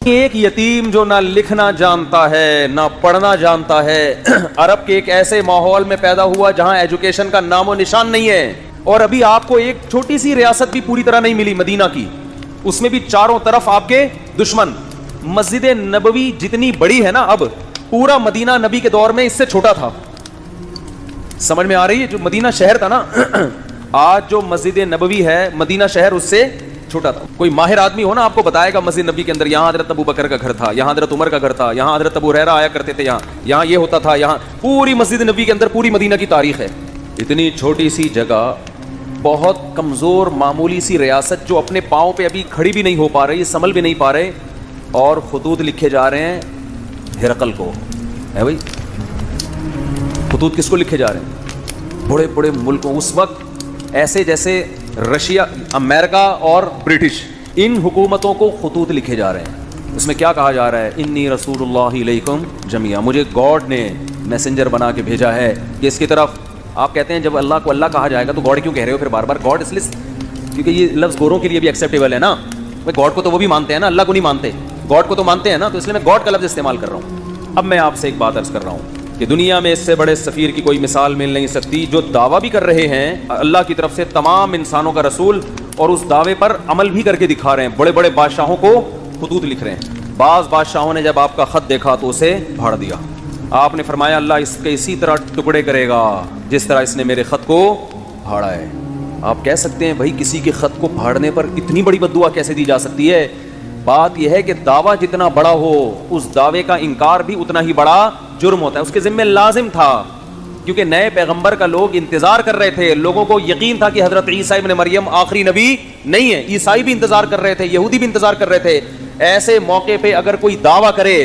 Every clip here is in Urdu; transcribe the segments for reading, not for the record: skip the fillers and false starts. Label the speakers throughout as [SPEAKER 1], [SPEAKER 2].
[SPEAKER 1] ایک یتیم جو نہ لکھنا جانتا ہے نہ پڑھنا جانتا ہے، عرب کے ایک ایسے ماحول میں پیدا ہوا جہاں ایجوکیشن کا نام و نشان نہیں ہے، اور ابھی آپ کو ایک چھوٹی سی ریاست بھی پوری طرح نہیں ملی مدینہ کی، اس میں بھی چاروں طرف آپ کے دشمن. مسجد نبوی جتنی بڑی ہے نا، اب پورا مدینہ نبی کے دور میں اس سے چھوٹا تھا. سمجھ میں آ رہی ہے؟ جو مدینہ شہر تھا نا، آج جو مسجد نبوی ہے مدینہ شہر اس سے چھوٹا تھا. کوئی ماہر آدمی ہو نا، آپ کو بتائے گا مسجد نبی کے اندر یہاں حضرت ابو بکر کا گھر تھا، یہاں حضرت عمر کا گھر تھا، یہاں حضرت ابو ہریرہ آیا کرتے تھے، یہاں یہ ہوتا تھا، یہاں پوری مسجد نبی کے اندر پوری مدینہ کی تاریخ ہے. اتنی چھوٹی سی جگہ، بہت کمزور معمولی سی ریاست جو اپنے پاؤں پہ ابھی کھڑی بھی نہیں ہو پا رہی، سنبھل بھی نہیں پا رہے، اور خطوط لکھے جا رہے ہیں ہرقل کو. ہے بھائی، خطوط کس کو لکھے جا رہے ہیں؟ بڑے بڑے ملکوں. اس وقت ایسے جیسے رشیا، امریکہ اور برٹش، ان حکومتوں کو خطوط لکھے جا رہے ہیں. اس میں کیا کہا جا رہا ہے؟ انی رسول اللہ علیکم جمیعا، مجھے گاڈ نے میسنجر بنا کے بھیجا ہے کہ اس کی طرف. آپ کہتے ہیں جب اللہ کو اللہ کہا جائے گا تو گاڈ کیوں کہہ رہے ہو پھر بار بار گاڈ؟ اس لیے کیونکہ یہ لفظ گوروں کے لیے بھی ایکسیپٹیبل ہے نا. گاڈ کو تو وہ بھی مانتے ہیں نا، اللہ کو نہیں مانتے، گاڈ کو تو مانتے ہیں نا، تو اس لیے میں گاڈ کا لفظ استعمال کر رہا ہوں. اب میں آپ سے ایک بات عرض کر رہا ہوں کہ دنیا میں اس سے بڑے سفیر کی کوئی مثال مل نہیں سکتی، جو دعویٰ بھی کر رہے ہیں اللہ کی طرف سے تمام انسانوں کا رسول، اور اس دعوے پر عمل بھی کر کے دکھا رہے ہیں. بڑے بڑے بادشاہوں کو خطوط لکھ رہے ہیں. بعض بادشاہوں نے جب آپ کا خط دیکھا تو اسے پھاڑ دیا. آپ نے فرمایا اللہ اس کے اسی طرح ٹکڑے کرے گا جس طرح اس نے میرے خط کو پھاڑا ہے. آپ کہہ سکتے ہیں بھائی کسی کے خط کو پھاڑنے پر اتنی بڑی بد دعا کیسے دی جا سکتی ہے؟ بات یہ ہے کہ دعویٰ جتنا بڑا ہو اس دعوے کا انکار بھی اتنا ہی بڑا جرم ہوتا ہے. اس کے ذمہ لازم تھا، کیونکہ نئے پیغمبر کا لوگ انتظار کر رہے تھے. لوگوں کو یقین تھا کہ حضرت عیسیٰ ابن مریم آخری نبی نہیں ہے. عیسائی بھی انتظار کر رہے تھے، یہودی بھی انتظار کر رہے تھے. ایسے موقع پہ اگر کوئی دعویٰ کرے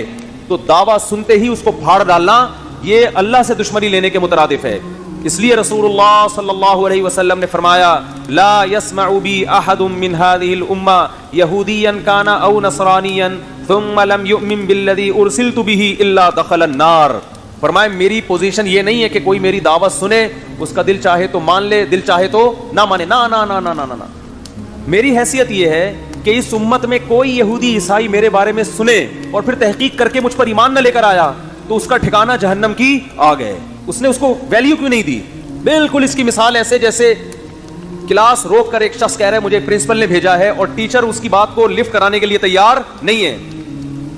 [SPEAKER 1] تو دعویٰ سنتے ہی اس کو پھاڑ ڈالنا یہ اللہ سے دشمنی لینے کے مترادف ہے. اس لیے رسول اللہ صلی اللہ علیہ وسلم نے فرمایا لا يسمع بی احد من هذه الامہ یہودیا کان او نصرانیا ثم لم یؤمن بالذی ارسلت به الا دخل النار. فرمایا میری پوزیشن یہ نہیں ہے کہ کوئی میری دعوت سنے، اس کا دل چاہے تو مان لے، دل چاہے تو نہ مانے. نا نا نا نا نا نا. میری حیثیت یہ ہے کہ اس امت میں کوئی یہودی عیسائی میرے بارے میں سنے اور پھر تحقیق کر کے مجھ پر ایمان نہ لے کر آیا تو اس کا ٹھکانہ جہنم کی آگ ہے. اس نے اس کو ویلیو کیوں نہیں دی؟ بالکل اس کی مثال ایسے جیسے کلاس روک کر ایک شخص کہہ رہا ہے مجھے پرنسپل نے بھیجا ہے اور ٹیچر اس کی بات کو لفٹ کرانے کے لیے تیار نہیں ہے،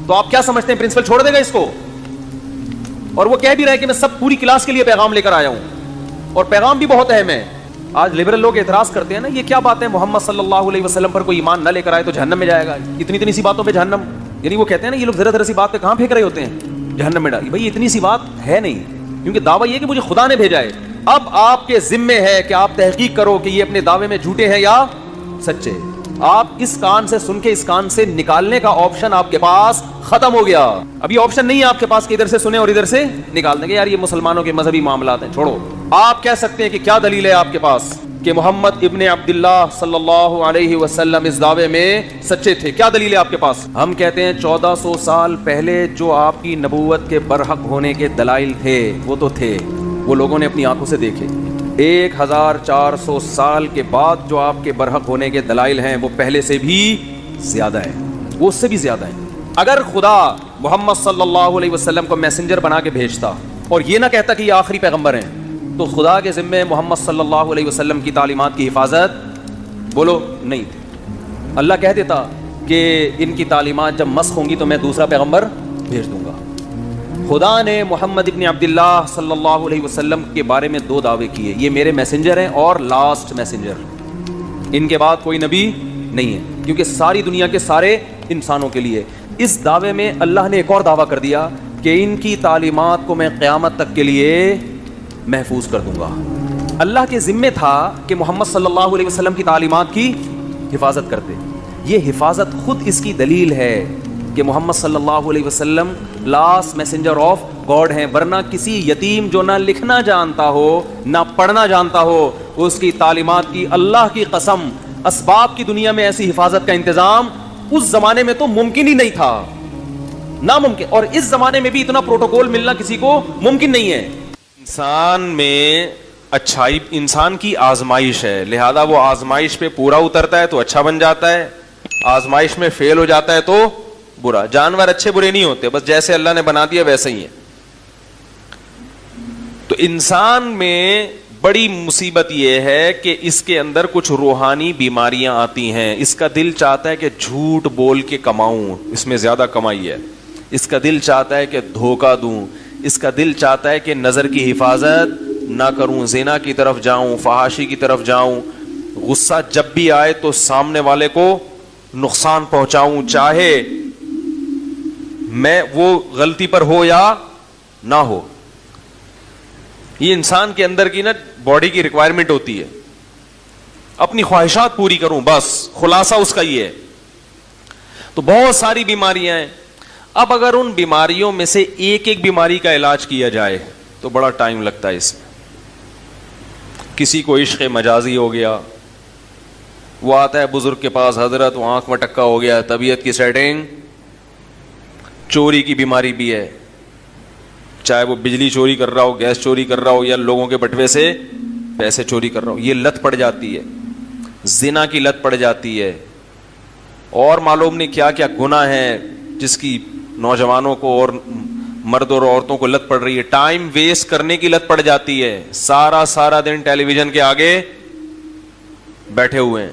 [SPEAKER 1] تو آپ کیا سمجھتے ہیں پرنسپل چھوڑ دے گا اس کو؟ اور وہ کہہ بھی رہا ہے کہ میں سب پوری کلاس کے لیے پیغام لے کر آیا ہوں، اور پیغام بھی بہت اہم ہے. آج لبرل لوگ اعتراض کرتے ہیں نا، یہ کیا بات ہے محمد صلی اللہ علیہ وسلم پر کوئی ایمان نہ لے کر آئے تو جہنم میں جائے گا. اتنی سی باتوں پہ جہنم، یعنی وہ کہتے ہیں نا یہ لوگ ذرا سی بات پہ کہاں پھینک رہے ہوتے ہیں جہنم میں ڈال. بھائی اتنی سی بات ہے نہیں، کیونکہ دعویٰ یہ کہ مجھے خدا نے بھیجا ہے. اب آپ کے ذمے ہے کہ آپ تحقیق کرو کہ یہ اپنے دعوے میں جھوٹے ہیں یا سچے. آپ اس کان سے سن کے اس کان سے نکالنے کا آپشن آپ کے پاس ختم ہو گیا. ابھی آپشن نہیں ہے آپ کے پاس کہ ادھر سے سنیں اور ادھر سے نکال دیں گے یار یہ مسلمانوں کے مذہبی معاملات ہیں، چھوڑو. آپ کہہ سکتے ہیں کہ کیا دلیل ہے آپ کے پاس کہ محمد ابن عبداللہ صلی اللہ علیہ وسلم اس دعوے میں سچے تھے؟ کیا دلیل ہے آپ کے پاس؟ ہم کہتے ہیں 1400 سال پہلے جو آپ کی نبوت کے برحق ہونے کے دلائل تھے وہ تو تھے، وہ لوگوں نے اپنی آنکھوں سے دیکھے. 1400 سال کے بعد جو آپ کے برحق ہونے کے دلائل ہیں وہ پہلے سے بھی زیادہ ہیں، وہ اس سے بھی زیادہ ہیں. اگر خدا محمد صلی اللہ علیہ وسلم کو میسنجر بنا کے بھیجتا اور یہ نہ کہتا کہ یہ آخری پیغمبر ہیں تو خدا کے ذمے محمد صلی اللہ علیہ وسلم کی تعلیمات کی حفاظت بولو نہیں تھی. اللہ کہہ دیتا کہ ان کی تعلیمات جب مسخ ہوں گی تو میں دوسرا پیغمبر بھیج دوں گا. خدا نے محمد ابن عبداللہ صلی اللہ علیہ وسلم کے بارے میں 2 دعوے کیے، یہ میرے میسنجر ہیں اور لاسٹ میسنجر، ان کے بعد کوئی نبی نہیں ہے، کیونکہ ساری دنیا کے سارے انسانوں کے لیے. اس دعوے میں اللہ نے ایک اور دعویٰ کر دیا کہ ان کی تعلیمات کو میں قیامت تک کے لیے محفوظ کر دوں گا. اللہ کے ذمے تھا کہ محمد صلی اللہ علیہ وسلم کی تعلیمات کی حفاظت کرتے. یہ حفاظت خود اس کی دلیل ہے کہ محمد صلی اللہ علیہ وسلم لاسٹ میسنجر آف گاڈ ہیں، ورنہ کسی یتیم جو نہ لکھنا جانتا ہو نہ پڑھنا جانتا ہو اس کی تعلیمات کی اللہ کی قسم اسباب کی دنیا میں ایسی حفاظت کا انتظام اس زمانے میں تو ممکن ہی نہیں تھا، ناممکن. اور اس زمانے میں بھی اتنا پروٹوکول ملنا کسی کو ممکن نہیں ہے. انسان میں اچھائی انسان کی آزمائش ہے، لہذا وہ آزمائش پہ پورا اترتا ہے تو اچھا بن جاتا ہے، آزمائش میں فیل ہو جاتا ہے تو برا. جانور اچھے برے نہیں ہوتے, بس جیسے اللہ نے بنا دیا ویسے ہی ہیں. تو انسان میں بڑی مصیبت یہ ہے کہ اس کے اندر کچھ روحانی بیماریاں آتی ہیں. اس کا دل چاہتا ہے کہ جھوٹ بول کے کماؤں, اس میں زیادہ کمائی ہے. اس کا دل چاہتا ہے کہ دھوکہ دوں. اس کا دل چاہتا ہے کہ نظر کی حفاظت نہ کروں, زنا کی طرف جاؤں, فحاشی کی طرف جاؤں. غصہ جب بھی آئے تو سامنے والے کو نقصان پہنچاؤں, چاہے میں وہ غلطی پر ہو یا نہ ہو. یہ انسان کے اندر کی نا باڈی کی ریکوائرمنٹ ہوتی ہے, اپنی خواہشات پوری کروں, بس خلاصہ اس کا یہ ہے. تو بہت ساری بیماریاں ہیں. اب اگر ان بیماریوں میں سے ایک ایک بیماری کا علاج کیا جائے تو بڑا ٹائم لگتا ہے اس میں. کسی کو عشق مجازی ہو گیا, وہ آتا ہے بزرگ کے پاس, حضرت وہ آنکھ میں ٹکا ہو گیا, طبیعت کی سیٹنگ. چوری کی بیماری بھی ہے, چاہے وہ بجلی چوری کر رہا ہو, گیس چوری کر رہا ہو, یا لوگوں کے بٹوے سے پیسے چوری کر رہا ہو. یہ لت پڑ جاتی ہے, زنا کی لت پڑ جاتی ہے, اور معلوم نہیں کیا کیا گناہ ہے جس کی نوجوانوں کو اور مرد اور عورتوں کو لت پڑ رہی ہے. ٹائم ویسٹ کرنے کی لت پڑ جاتی ہے, سارا دن ٹیلی ویژن کے آگے بیٹھے ہوئے ہیں.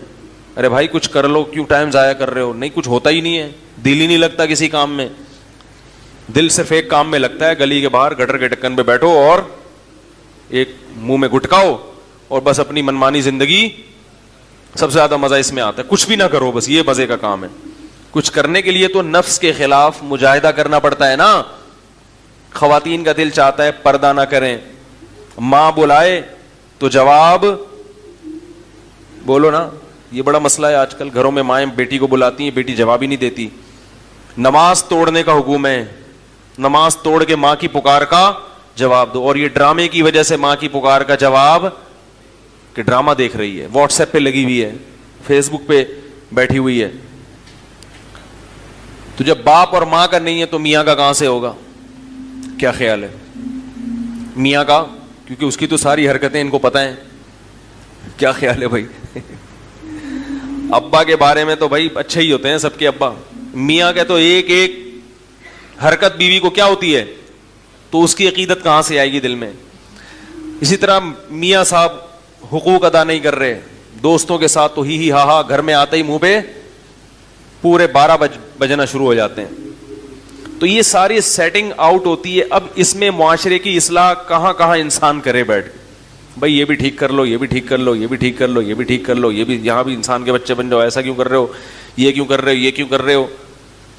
[SPEAKER 1] ارے بھائی کچھ کر لو, کیوں ٹائم ضائع کر رہے ہو؟ نہیں, کچھ ہوتا ہی نہیں ہے, دل ہی نہیں لگتا کسی کام میں. دل صرف ایک کام میں لگتا ہے, گلی کے باہر گٹر کے ڈکن پہ بیٹھو اور ایک منہ میں گٹکاؤ اور بس اپنی منمانی زندگی. سب سے زیادہ مزہ اس میں آتا ہے, کچھ بھی نہ کرو, بس یہ مزے کا کام ہے. کچھ کرنے کے لیے تو نفس کے خلاف مجاہدہ کرنا پڑتا ہے نا. خواتین کا دل چاہتا ہے پردہ نہ کریں, ماں بلائے تو جواب بولو نا. یہ بڑا مسئلہ ہے آج کل گھروں میں, مائیں بیٹی کو بلاتی ہیں, بیٹی جواب ہی نہیں دیتی. نماز توڑنے کا حکم ہے, نماز توڑ کے ماں کی پکار کا جواب دو. اور یہ ڈرامے کی وجہ سے ماں کی پکار کا جواب کہ ڈرامہ دیکھ رہی ہے, واٹس ایپ پہ لگی ہوئی ہے, فیس بک پہ بیٹھی ہوئی ہے. تو جب باپ اور ماں کا نہیں ہے تو میاں کا کہاں سے ہوگا؟ کیا خیال ہے میاں کا؟ کیونکہ اس کی تو ساری حرکتیں ان کو پتہ ہیں. کیا خیال ہے بھائی؟ ابا کے بارے میں تو بھائی اچھے ہی ہوتے ہیں سب کے ابا. میاں کے تو ایک ایک حرکت بیوی کو کیا ہوتی ہے, تو اس کی عقیدت کہاں سے آئے گی دل میں. اسی طرح میاں صاحب حقوق ادا نہیں کر رہے, دوستوں کے ساتھ تو ہی ہا ہا, گھر میں آتے ہی منہ پہ پورے 12 بجنا شروع ہو جاتے ہیں. تو یہ ساری سیٹنگ آؤٹ ہوتی ہے. اب اس میں معاشرے کی اصلاح کہاں کہاں انسان کرے بیٹھ, بھائی یہ بھی ٹھیک کر لو, یہ بھی ٹھیک کر لو, یہ بھی ٹھیک کر لو, یہ بھی ٹھیک کر لو, یہ بھی یہاں بھی انسان کے بچے بن جاؤ, ایسا کیوں کر رہے ہو, یہ کیوں کر رہے ہو, یہ کیوں کر رہے ہو.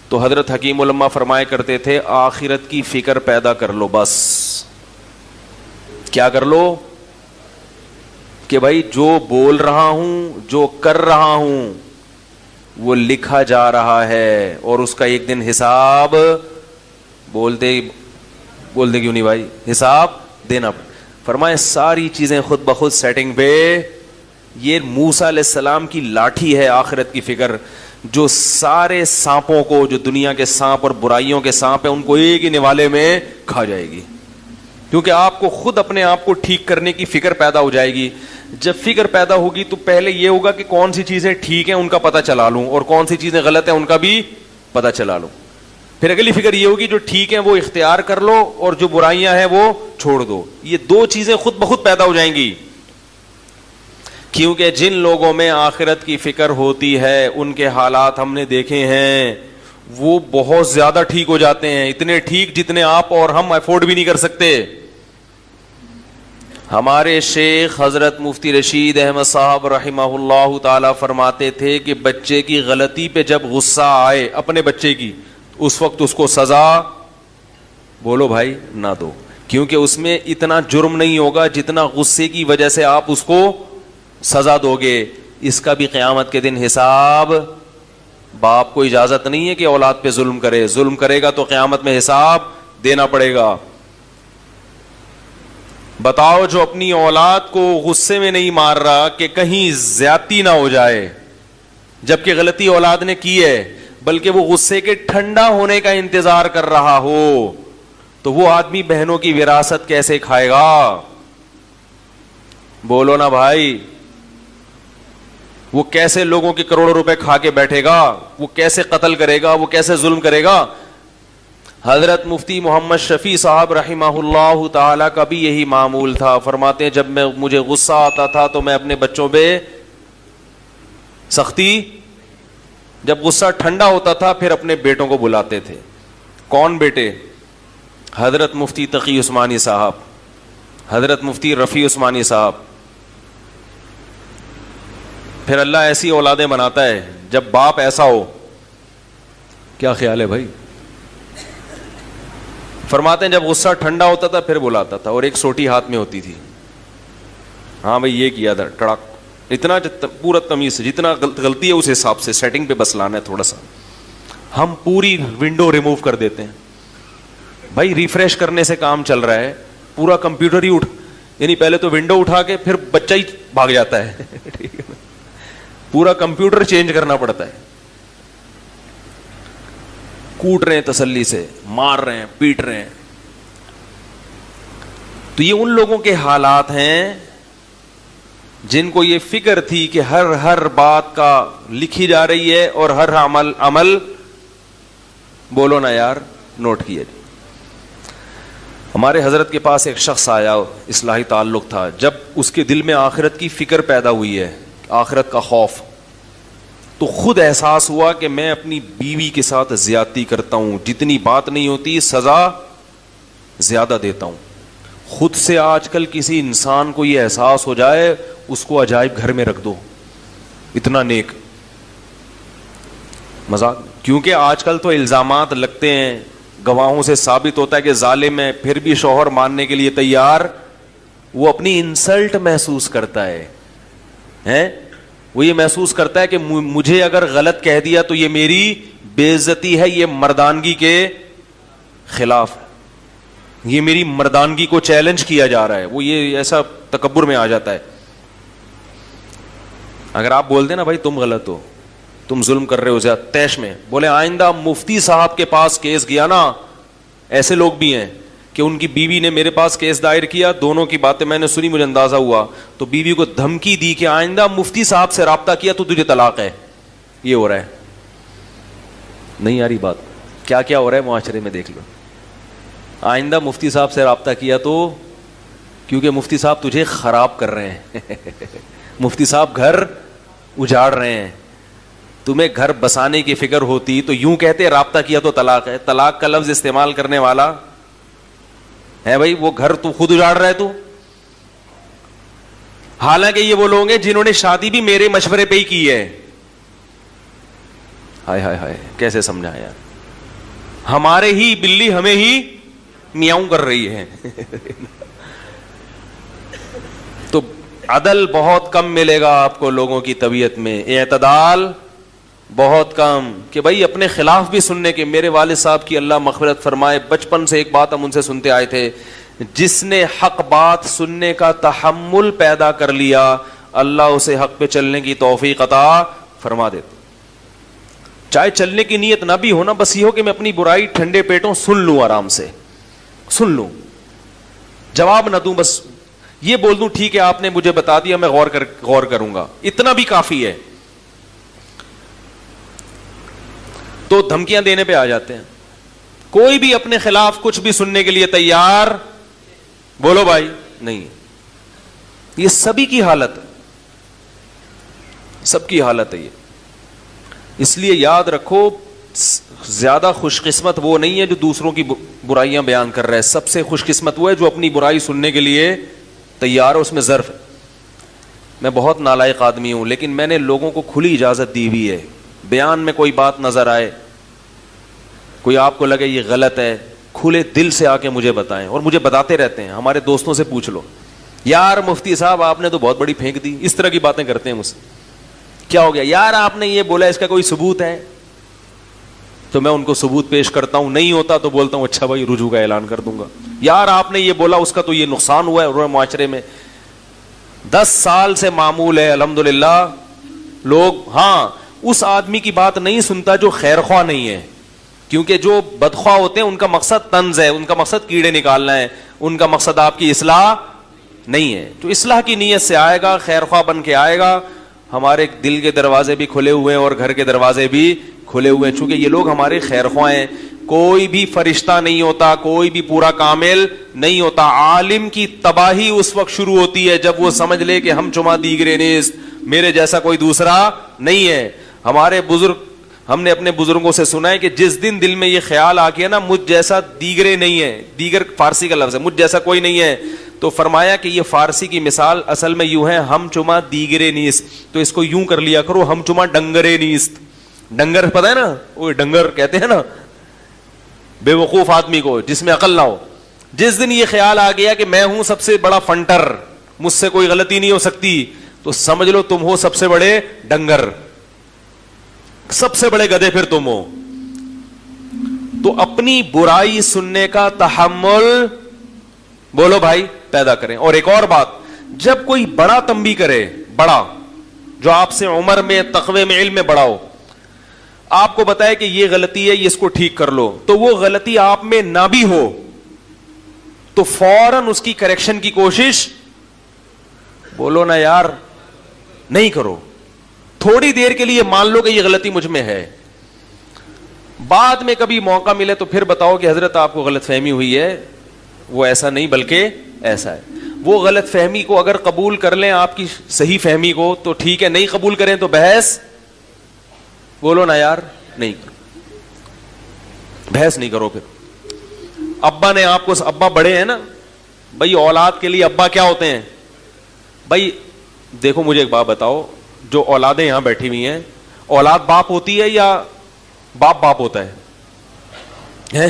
[SPEAKER 1] تو حضرت حکیم علماء فرمایا کرتے تھے آخرت کی فکر پیدا کر لو. بس کیا کر لو کہ بھائی جو بول رہا ہوں, جو کر رہا ہوں, وہ لکھا جا رہا ہے اور اس کا ایک دن حساب بولتے کیوں نہیں بھائی, حساب دینا. فرمائے ساری چیزیں خود بخود سیٹنگ پہ. یہ موسیٰ علیہ السلام کی لاٹھی ہے آخرت کی فکر, جو سارے سانپوں کو, جو دنیا کے سانپ اور برائیوں کے سانپ ہیں, ان کو ایک ہی نوالے میں کھا جائے گی. کیونکہ آپ کو خود اپنے آپ کو ٹھیک کرنے کی فکر پیدا ہو جائے گی. جب فکر پیدا ہوگی تو پہلے یہ ہوگا کہ کون سی چیزیں ٹھیک ہیں ان کا پتہ چلا لوں, اور کون سی چیزیں غلط ہیں ان کا بھی پتہ چلا لوں. پھر اگلی فکر یہ ہوگی جو ٹھیک ہیں وہ اختیار کر لو اور جو برائیاں ہیں وہ چھوڑ دو. یہ دو چیزیں خود بخود پیدا ہو جائیں گی. کیونکہ جن لوگوں میں آخرت کی فکر ہوتی ہے ان کے حالات ہم نے دیکھے ہیں, وہ بہت زیادہ ٹھیک ہو جاتے ہیں, اتنے ٹھیک جتنے آپ اور ہم افورڈ بھی نہیں کر سکتے. ہمارے شیخ حضرت مفتی رشید احمد صاحب رحمہ اللہ تعالی فرماتے تھے کہ بچے کی غلطی پہ جب غصہ آئے اپنے بچے کی, اس وقت اس کو سزا بولو بھائی نہ دو, کیونکہ اس میں اتنا جرم نہیں ہوگا جتنا غصے کی وجہ سے آپ اس کو سزا دو گے. اس کا بھی قیامت کے دن حساب. باپ کو اجازت نہیں ہے کہ اولاد پہ ظلم کرے, ظلم کرے گا تو قیامت میں حساب دینا پڑے گا. بتاؤ جو اپنی اولاد کو غصے میں نہیں مار رہا کہ کہیں زیادتی نہ ہو جائے, جبکہ غلطی اولاد نے کی ہے, بلکہ وہ غصے کے ٹھنڈا ہونے کا انتظار کر رہا ہو, تو وہ آدمی بہنوں کی وراثت کیسے کھائے گا؟ بولو نا بھائی. وہ کیسے لوگوں کے کروڑوں روپے کھا کے بیٹھے گا, وہ کیسے قتل کرے گا, وہ کیسے ظلم کرے گا. حضرت مفتی محمد شفیع صاحب رحمہ اللہ تعالی کا بھی یہی معمول تھا. فرماتے ہیں جب مجھے غصہ آتا تھا تو میں اپنے بچوں پہ سختی, جب غصہ ٹھنڈا ہوتا تھا پھر اپنے بیٹوں کو بلاتے تھے. کون بیٹے؟ حضرت مفتی تقی عثمانی صاحب, حضرت مفتی رفیع عثمانی صاحب. پھر اللہ ایسی اولادیں بناتا ہے جب باپ ایسا ہو. کیا خیال ہے بھائی؟ فرماتے ہیں جب غصہ ٹھنڈا ہوتا تھا پھر بلاتا تھا, اور ایک سوٹی ہاتھ میں ہوتی تھی. ہاں بھائی یہ کیا تھا, ٹڑک, اتنا پورا تمیز سے, جتنا غلطی ہے اس حساب سے سیٹنگ پہ بس لانا ہے تھوڑا سا. ہم پوری ونڈو ریموو کر دیتے ہیں بھائی, ریفریش کرنے سے کام چل رہا ہے, پورا کمپیوٹر ہی یعنی پہلے تو ونڈو اٹھا کے پھر بچہ ہی بھاگ جاتا ہے. ٹھیک ہے, پورا کمپیوٹر چینج کرنا پڑتا ہے. کوٹ رہے ہیں تسلی سے, مار رہے ہیں, پیٹ رہے ہیں. تو یہ ان لوگوں کے حالات ہیں جن کو یہ فکر تھی کہ ہر بات کا لکھی جا رہی ہے اور ہر عمل بولو نا یار, نوٹ کیا جائے. ہمارے حضرت کے پاس ایک شخص آیا, اصلاحی تعلق تھا. جب اس کے دل میں آخرت کی فکر پیدا ہوئی ہے, آخرت کا خوف, تو خود احساس ہوا کہ میں اپنی بیوی کے ساتھ زیادتی کرتا ہوں, جتنی بات نہیں ہوتی سزا زیادہ دیتا ہوں. خود سے آج کل کسی انسان کو یہ احساس ہو جائے, اس کو عجائب گھر میں رکھ دو, اتنا نیک. مذاق, کیونکہ آج کل تو الزامات لگتے ہیں, گواہوں سے ثابت ہوتا ہے کہ ظالم ہے, پھر بھی شوہر ماننے کے لیے تیار. وہ اپنی انسلٹ محسوس کرتا ہے, وہ یہ محسوس کرتا ہے کہ مجھے اگر غلط کہہ دیا تو یہ میری بے عزتی ہے, یہ مردانگی کے خلاف, یہ میری مردانگی کو چیلنج کیا جا رہا ہے. وہ یہ ایسا تکبر میں آ جاتا ہے. اگر آپ بول دیں نا بھائی تم غلط ہو, تم ظلم کر رہے ہو زیادہ, تیش میں بولے آئندہ مفتی صاحب کے پاس کیس گیا نا, ایسے لوگ بھی ہیں کہ ان کی بیوی نے میرے پاس کیس دائر کیا, دونوں کی باتیں میں نے سنی, مجھے اندازہ ہوا, تو بیوی کو دھمکی دی کہ آئندہ مفتی صاحب سے رابطہ کیا تو تجھے طلاق ہے. یہ ہو رہا ہے, نہیں آ رہی بات؟ کیا کیا ہو رہا ہے معاشرے میں دیکھ لو. آئندہ مفتی صاحب سے رابطہ کیا تو, کیونکہ مفتی صاحب تجھے خراب کر رہے ہیں. مفتی صاحب گھر اجاڑ رہے ہیں, تمہیں گھر بسانے کی فکر ہوتی تو یوں کہتے رابطہ کیا تو طلاق ہے. طلاق کا لفظ استعمال کرنے والا ہے بھائی, وہ گھر تو خود اجاڑ رہا ہے تو. حالانکہ یہ وہ لوگ ہیں جنہوں نے شادی بھی میرے مشورے پہ ہی کی ہے. ہائے ہائے ہائے, کیسے سمجھا یار, ہمارے ہی بلی ہمیں ہی میاؤں کر رہی ہے. تو عدل بہت کم ملے گا آپ کو لوگوں کی طبیعت میں, اعتدال بہت کم. کہ بھائی اپنے خلاف بھی سننے کے, میرے والد صاحب کی اللہ مغفرت فرمائے, بچپن سے ایک بات ہم ان سے سنتے آئے تھے, جس نے حق بات سننے کا تحمل پیدا کر لیا اللہ اسے حق پہ چلنے کی توفیق عطا فرما دیتے. چاہے چلنے کی نیت نہ بھی ہونا, بس یہ ہو کہ میں اپنی برائی ٹھنڈے پیٹوں سن لوں, آرام سے سن لوں, جواب نہ دوں, بس یہ بول دوں ٹھیک ہے آپ نے مجھے بتا دیا, میں غور کروں گا, اتنا بھی کافی ہے. تو دھمکیاں دینے پہ آ جاتے ہیں. کوئی بھی اپنے خلاف کچھ بھی سننے کے لیے تیار, بولو بھائی نہیں. یہ سبھی کی حالت, سب کی حالت ہے یہ. اس لیے یاد رکھو, زیادہ خوش قسمت وہ نہیں ہے جو دوسروں کی برائیاں بیان کر رہا ہے, سب سے خوش قسمت وہ ہے جو اپنی برائی سننے کے لیے تیار ہے. اس میں ظرف ہے. میں بہت نالائق آدمی ہوں, لیکن میں نے لوگوں کو کھلی اجازت دی ہوئی ہے, بیان میں کوئی بات نظر آئے, کوئی آپ کو لگے یہ غلط ہے, کھلے دل سے آ کے مجھے بتائیں, اور مجھے بتاتے رہتے ہیں. ہمارے دوستوں سے پوچھ لو, یار مفتی صاحب آپ نے تو بہت بڑی پھینک دی, اس طرح کی باتیں کرتے ہیں مجھ سے. کیا ہو گیا یار, آپ نے یہ بولا, اس کا کوئی ثبوت ہے؟ تو میں ان کو ثبوت پیش کرتا ہوں, نہیں ہوتا تو بولتا ہوں اچھا بھائی رجوع کا اعلان کر دوں گا. یار آپ نے یہ بولا, اس کا تو یہ نقصان ہوا ہے معاشرے میں. 10 سال سے معمول ہے الحمدللہ. لوگ ہاں اس آدمی کی بات نہیں سنتا جو خیر خواہ نہیں ہے, کیونکہ جو بدخواہ ہوتے ہیں ان کا مقصد طنز ہے, ان کا مقصد کیڑے نکالنا ہے, ان کا مقصد آپ کی اصلاح نہیں ہے. جو اصلاح کی نیت سے آئے گا, خیر خواہ بن کے آئے گا, ہمارے دل کے دروازے بھی کھلے ہوئے ہیں اور گھر کے دروازے بھی کھلے ہوئے ہیں, چونکہ یہ لوگ ہمارے خیر خواہ ہیں. کوئی بھی فرشتہ نہیں ہوتا, کوئی بھی پورا کامل نہیں ہوتا. عالم کی تباہی اس وقت شروع ہوتی ہے جب وہ سمجھ لے کہ ہم چما دیگرے نیست, میرے جیسا کوئی دوسرا نہیں ہے. ہمارے بزرگ, ہم نے اپنے بزرگوں سے سنا ہے کہ جس دن دل میں یہ خیال آ گیا نا مجھ جیسا دیگرے نہیں ہے, دیگر فارسی کا لفظ ہے, مجھ جیسا کوئی نہیں ہے, تو فرمایا کہ یہ فارسی کی مثال اصل میں یوں ہے, ہم چما دیگرے نیست, تو اس کو یوں کر لیا کرو, ہم چما ڈنگرے نیست. ڈنگر پتہ ہے نا, وہ ڈنگر کہتے ہیں نا بے وقوف آدمی کو جس میں عقل نہ ہو. جس دن یہ خیال آ گیا کہ میں ہوں سب سے بڑا فنٹر, مجھ سے کوئی غلطی نہیں ہو سکتی, تو سمجھ لو تم ہو سب سے بڑے ڈنگر, سب سے بڑے گدھے پھر تم ہو. تو اپنی برائی سننے کا تحمل بولو بھائی پیدا کریں. اور ایک اور بات, جب کوئی بڑا تنبیہ کرے, بڑا جو آپ سے عمر میں, تقوی میں, علم میں بڑا ہو, آپ کو بتائے کہ یہ غلطی ہے, یہ اس کو ٹھیک کر لو, تو وہ غلطی آپ میں نہ بھی ہو تو فوراً اس کی کریکشن کی کوشش, بولو نا یار, نہیں کرو. تھوڑی دیر کے لیے مان لو کہ یہ غلطی مجھ میں ہے, بعد میں کبھی موقع ملے تو پھر بتاؤ کہ حضرت آپ کو غلط فہمی ہوئی ہے, وہ ایسا نہیں بلکہ ایسا ہے. وہ غلط فہمی کو اگر قبول کر لیں آپ کی صحیح فہمی کو تو ٹھیک ہے, نہیں قبول کریں تو بحث, بولو نا یار, نہیں کرو, بحث نہیں کرو. پھر ابا نے آپ کو, ابا بڑے ہیں نا بھائی, اولاد کے لیے ابا کیا ہوتے ہیں بھائی. دیکھو مجھے ایک بات بتاؤ, جو اولادیں یہاں بیٹھی ہوئی ہیں, اولاد باپ ہوتی ہے یا باپ باپ ہوتا ہے؟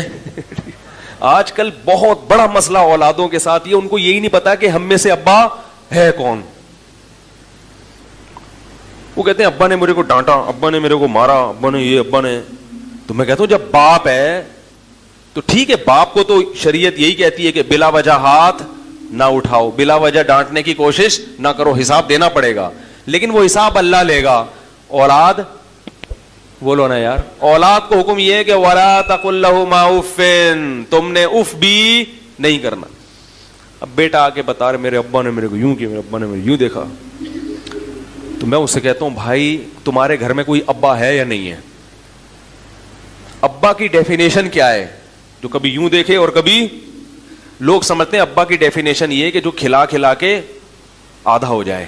[SPEAKER 1] آج کل بہت بڑا مسئلہ اولادوں کے ساتھ یہ, ان کو یہی نہیں پتا کہ ہم میں سے ابا ہے کون. وہ کہتے ہیں ابا نے میرے کو ڈانٹا, ابا نے میرے کو مارا, ابا نے یہ, ابا نے. تو میں کہتا ہوں جب باپ ہے تو ٹھیک ہے, باپ کو تو شریعت یہی کہتی ہے کہ بلا وجہ ہاتھ نہ اٹھاؤ, بلا وجہ ڈانٹنے کی کوشش نہ کرو, حساب دینا پڑے گا, لیکن وہ حساب اللہ لے گا. اولاد, بولو نا یار, اولاد کو حکم یہ ہے کہ وَلَا تَقُلْ لَهُمَا اُفٍّ, تم نے اف بھی نہیں کرنا. اب بیٹا آ کے بتا رہے میرے ابا نے میرے کو یوں کیا, میرے ابا نے میرے یوں دیکھا, تو میں اس سے کہتا ہوں بھائی تمہارے گھر میں کوئی ابا ہے یا نہیں ہے؟ ابا کی ڈیفینیشن کیا ہے؟ جو کبھی یوں دیکھے اور کبھی, لوگ سمجھتے ہیں ابا کی ڈیفینیشن یہ کہ جو کھلا کھلا کے آدھا ہو جائے,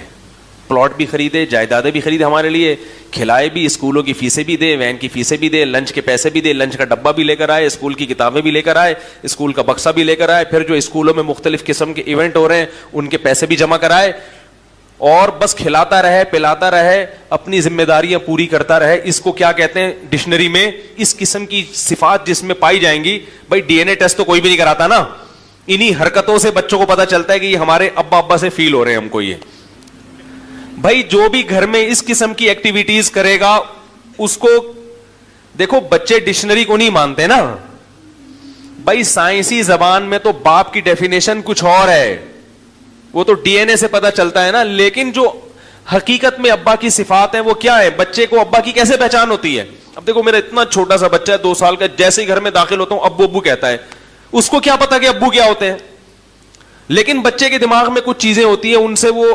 [SPEAKER 1] پلاٹ بھی خریدے, جائیدادیں بھی خریدے ہمارے لیے, کھلائے بھی, اسکولوں کی فیسیں بھی دے, وین کی فیسیں بھی دے, لنچ کے پیسے بھی دے, لنچ کا ڈبہ بھی لے کر آئے, اسکول کی کتابیں بھی لے کر آئے, اسکول کا بکسا بھی لے کر آئے, پھر جو اسکولوں میں مختلف قسم کے ایونٹ ہو رہے ہیں ان کے پیسے بھی جمع کرائے, اور بس کھلاتا رہے, پلاتا رہے, اپنی ذمہ داریاں پوری کرتا رہے. اس کو کیا کہتے ہیں ڈکشنری میں؟ اس قسم کی صفات جس میں پائی جائیں گی. بھائی ڈی این اے ٹیسٹ تو کوئی بھی نہیں کراتا نا, انہی حرکتوں سے بچوں کو پتا چلتا ہے کہ یہ ہمارے ابا ابا سے فیل ہو رہے ہیں ہم کو. یہ بھائی جو بھی گھر میں اس قسم کی ایکٹیویٹیز کرے گا اس کو, دیکھو بچے ڈکشنری کو نہیں مانتے نا بھائی, سائنسی زبان میں تو باپ کی ڈیفینیشن کچھ اور ہے, وہ تو ڈی این اے سے پتا چلتا ہے نا, لیکن جو حقیقت میں ابا کی صفات ہیں وہ کیا ہے؟ بچے کو ابا کی کیسے پہچان ہوتی ہے؟ اب دیکھو میرا اتنا چھوٹا سا بچہ ہے 2 سال کا, جیسے ہی گھر میں داخل ہوتا ہوں ابو ابو کہتا ہے, اس کو کیا پتا کہ ابو کیا ہوتے ہیں؟ لیکن بچے کے دماغ میں کچھ چیزیں ہوتی ہیں, ان سے وہ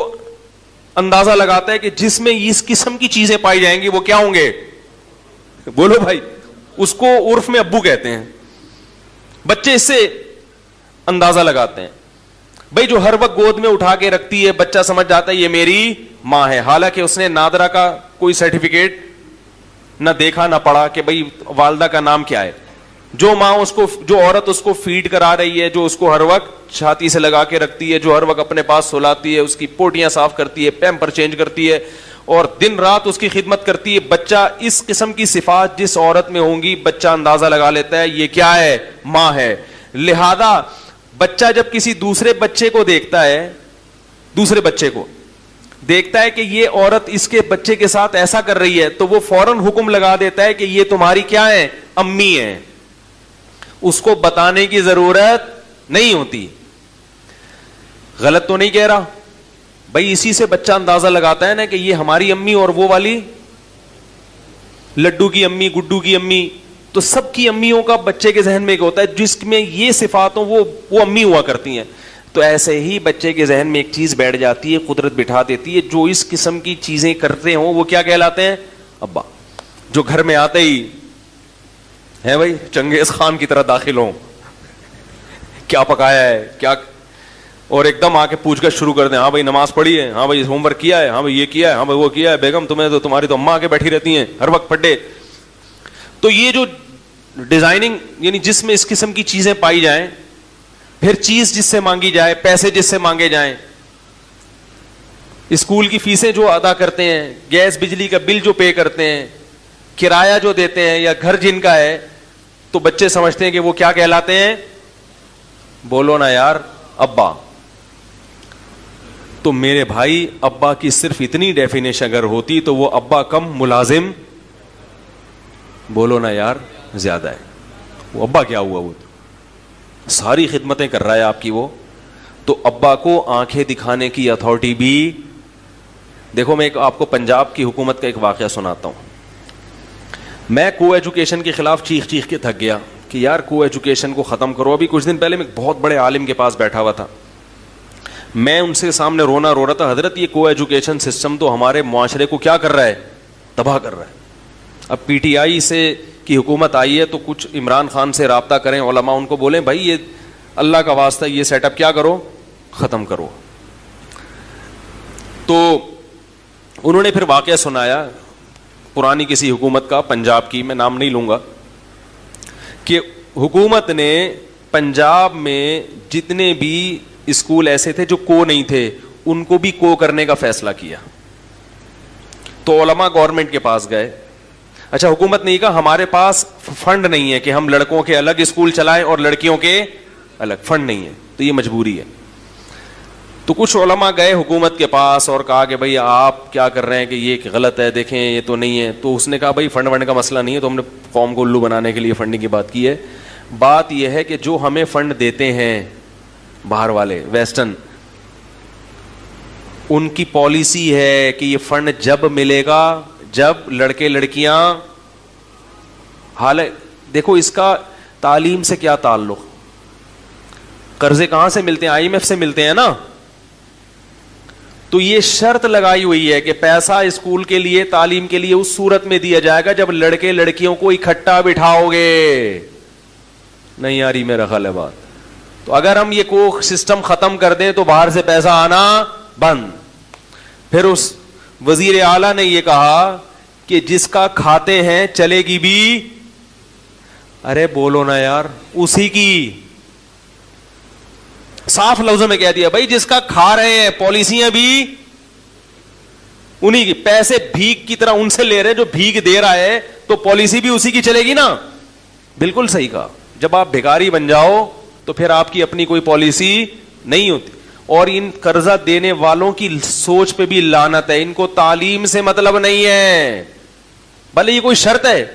[SPEAKER 1] اندازہ لگاتا ہے کہ جس میں اس قسم کی چیزیں پائی جائیں گی وہ کیا ہوں گے, بولو بھائی, اس کو عرف میں ابو کہتے ہیں. بچے اس سے اندازہ لگاتے ہیں. بھائی جو ہر وقت گود میں اٹھا کے رکھتی ہے, بچہ سمجھ جاتا ہے یہ میری ماں ہے, حالانکہ اس نے نادرا کا کوئی سرٹیفکیٹ نہ دیکھا نہ پڑھا کہ بھائی والدہ کا نام کیا ہے. جو ماں اس کو, جو عورت اس کو فیڈ کرا رہی ہے, جو اس کو ہر وقت چھاتی سے لگا کے رکھتی ہے, جو ہر وقت اپنے پاس سلاتی ہے, اس کی پوٹیاں صاف کرتی ہے, پیمپر چینج کرتی ہے اور دن رات اس کی خدمت کرتی ہے, بچہ اس قسم کی صفات جس عورت میں ہوں گی بچہ اندازہ لگا لیتا ہے یہ کیا ہے, ماں ہے. لہذا بچہ جب کسی دوسرے بچے کو دیکھتا ہے, دوسرے بچے کو دیکھتا ہے کہ یہ عورت اس کے بچے کے ساتھ ایسا کر رہی ہے, تو وہ فوراً حکم لگا دیتا ہے کہ یہ تمہاری کیا ہے, امی ہے. اس کو بتانے کی ضرورت نہیں ہوتی. غلط تو نہیں کہہ رہا بھائی, اسی سے بچہ اندازہ لگاتا ہے نا کہ یہ ہماری امی اور وہ والی لڈو کی امی, گڈو کی امی. تو سب کی امیوں کا بچے کے ذہن میں ایک ہوتا ہے جس میں یہ صفات ہوں وہ امی ہوا کرتی ہیں. تو ایسے ہی بچے کے ذہن میں ایک چیز بیٹھ جاتی ہے, قدرت بٹھا دیتی ہے, جو اس قسم کی چیزیں کرتے ہوں وہ کیا کہلاتے ہیں؟ ابا. جو گھر میں آتے ہی ہے بھائی چنگیز خان کی طرح داخل ہوں, کیا پکایا ہے کیا, اور ایک دم آ کے پوچھ گچھ شروع کر دیں, ہاں بھائی نماز پڑھی ہے, ہاں بھائی ہوم ورک کیا ہے, ہاں بھائی یہ کیا ہے, ہاں بھائی وہ کیا ہے, بیگم تمہیں تو تمہاری تو اماں آ کے بیٹھی رہتی ہیں ہر وقت پڑھے. تو یہ جو ڈیزائننگ یعنی جس میں اس قسم کی چیزیں پائی جائیں, پھر چیز جس سے مانگی جائے, پیسے جس سے مانگے جائیں, اسکول کی فیسیں جو ادا کرتے ہیں, گیس بجلی کا بل جو پے کرتے ہیں, کرایہ جو دیتے ہیں, یا گھر جن کا ہے, تو بچے سمجھتے ہیں کہ وہ کیا کہلاتے ہیں؟ بولو نا یار, ابا. تو میرے بھائی ابا کی صرف اتنی ڈیفینیشن اگر ہوتی تو وہ ابا کم ملازم, بولو نا یار, زیادہ ہے. وہ ابا کیا ہوا, وہ ساری خدمتیں کر رہا ہے آپ کی وہ. تو ابا کو آنکھیں دکھانے کی اتھارٹی بھی. دیکھو میں آپ کو پنجاب کی حکومت کا ایک واقعہ سناتا ہوں. میں کو ایجوکیشن کے خلاف چیخ چیخ کے تھک گیا کہ یار کو ایجوکیشن کو ختم کرو. ابھی کچھ دن پہلے میں بہت بڑے عالم کے پاس بیٹھا ہوا تھا, میں ان سے سامنے رو رہا تھا, حضرت یہ کو ایجوکیشن سسٹم تو ہمارے معاشرے کو کیا کر رہا ہے؟ تباہ کر رہا ہے. اب پی ٹی آئی سے کی حکومت آئی ہے تو کچھ عمران خان سے رابطہ کریں علماء, ان کو بولیں بھائی یہ اللہ کا واسطہ یہ سیٹ اپ کیا کرو, ختم کرو. تو انہوں نے پھر واقعہ سنایا پرانی کسی حکومت کا, پنجاب کی, میں نام نہیں لوں گا, کہ حکومت نے پنجاب میں جتنے بھی اسکول ایسے تھے جو کو نہیں تھے ان کو بھی کو کرنے کا فیصلہ کیا. تو علماء گورنمنٹ کے پاس گئے. اچھا حکومت نے کہا ہمارے پاس فنڈ نہیں ہے کہ ہم لڑکوں کے الگ اسکول چلائیں اور لڑکیوں کے الگ, فنڈ نہیں ہے تو یہ مجبوری ہے. تو کچھ علماء گئے حکومت کے پاس اور کہا کہ بھئی آپ کیا کر رہے ہیں کہ یہ غلط ہے, دیکھیں یہ تو نہیں ہے. تو اس نے کہا بھئی فنڈ ونڈ کا مسئلہ نہیں ہے, تو ہم نے قوم کو الو بنانے کے لیے فنڈنگ کی بات کی ہے. بات یہ ہے کہ جو ہمیں فنڈ دیتے ہیں باہر والے ویسٹرن, ان کی پالیسی ہے کہ یہ فنڈ جب ملے گا جب لڑکے لڑکیاں, حالانکہ دیکھو اس کا تعلیم سے کیا تعلق, قرضے کہاں سے ملتے ہیں؟ آئی ایم ایف سے ملتے ہیں نا. تو یہ شرط لگائی ہوئی ہے کہ پیسہ اسکول کے لیے, تعلیم کے لیے اس صورت میں دیا جائے گا جب لڑکے لڑکیوں کو اکٹھا بٹھاؤ گے. نہیں یاری میرا خیال ہے بات. تو اگر ہم یہ کو سسٹم ختم کر دیں تو باہر سے پیسہ آنا بند. پھر اس وزیر اعلیٰ نے یہ کہا کہ جس کا کھاتے ہیں چلے گی بھی, ارے بولو نا یار, اسی کی. صاف لفظوں میں کہہ دیا بھائی جس کا کھا رہے ہیں پالیسیاں بھی انہی کی, پیسے بھیک کی طرح ان سے لے رہے ہیں جو بھیک دے رہا ہے, تو پالیسی بھی اسی کی چلے گی نا. بالکل صحیح کہا. جب آپ بھکاری بن جاؤ تو پھر آپ کی اپنی کوئی پالیسی نہیں ہوتی. اور ان قرضہ دینے والوں کی سوچ پہ بھی لعنت ہے, ان کو تعلیم سے مطلب نہیں ہے. بھلے یہ کوئی شرط ہے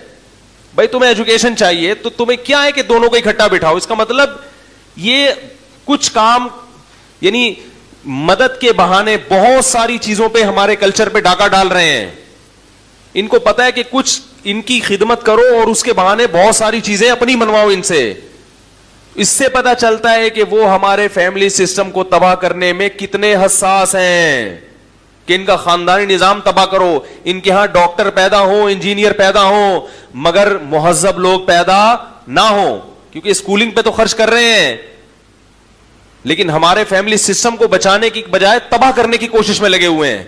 [SPEAKER 1] بھائی تمہیں ایجوکیشن چاہیے تو تمہیں کیا ہے کہ دونوں کو اکٹھا بٹھاؤ. اس کا مطلب یہ کچھ کام یعنی مدد کے بہانے بہت ساری چیزوں پہ ہمارے کلچر پہ ڈاکہ ڈال رہے ہیں. ان کو پتا ہے کہ کچھ ان کی خدمت کرو اور اس کے بہانے بہت ساری چیزیں اپنی منواؤ ان سے. اس سے پتا چلتا ہے کہ وہ ہمارے فیملی سسٹم کو تباہ کرنے میں کتنے حساس ہیں کہ ان کا خاندانی نظام تباہ کرو. ان کے ہاں ڈاکٹر پیدا ہوں, انجینئر پیدا ہوں, مگر مہذب لوگ پیدا نہ ہوں, کیونکہ اسکولنگ پہ تو خرچ کر رہے ہیں لیکن ہمارے فیملی سسٹم کو بچانے کی بجائے تباہ کرنے کی کوشش میں لگے ہوئے ہیں.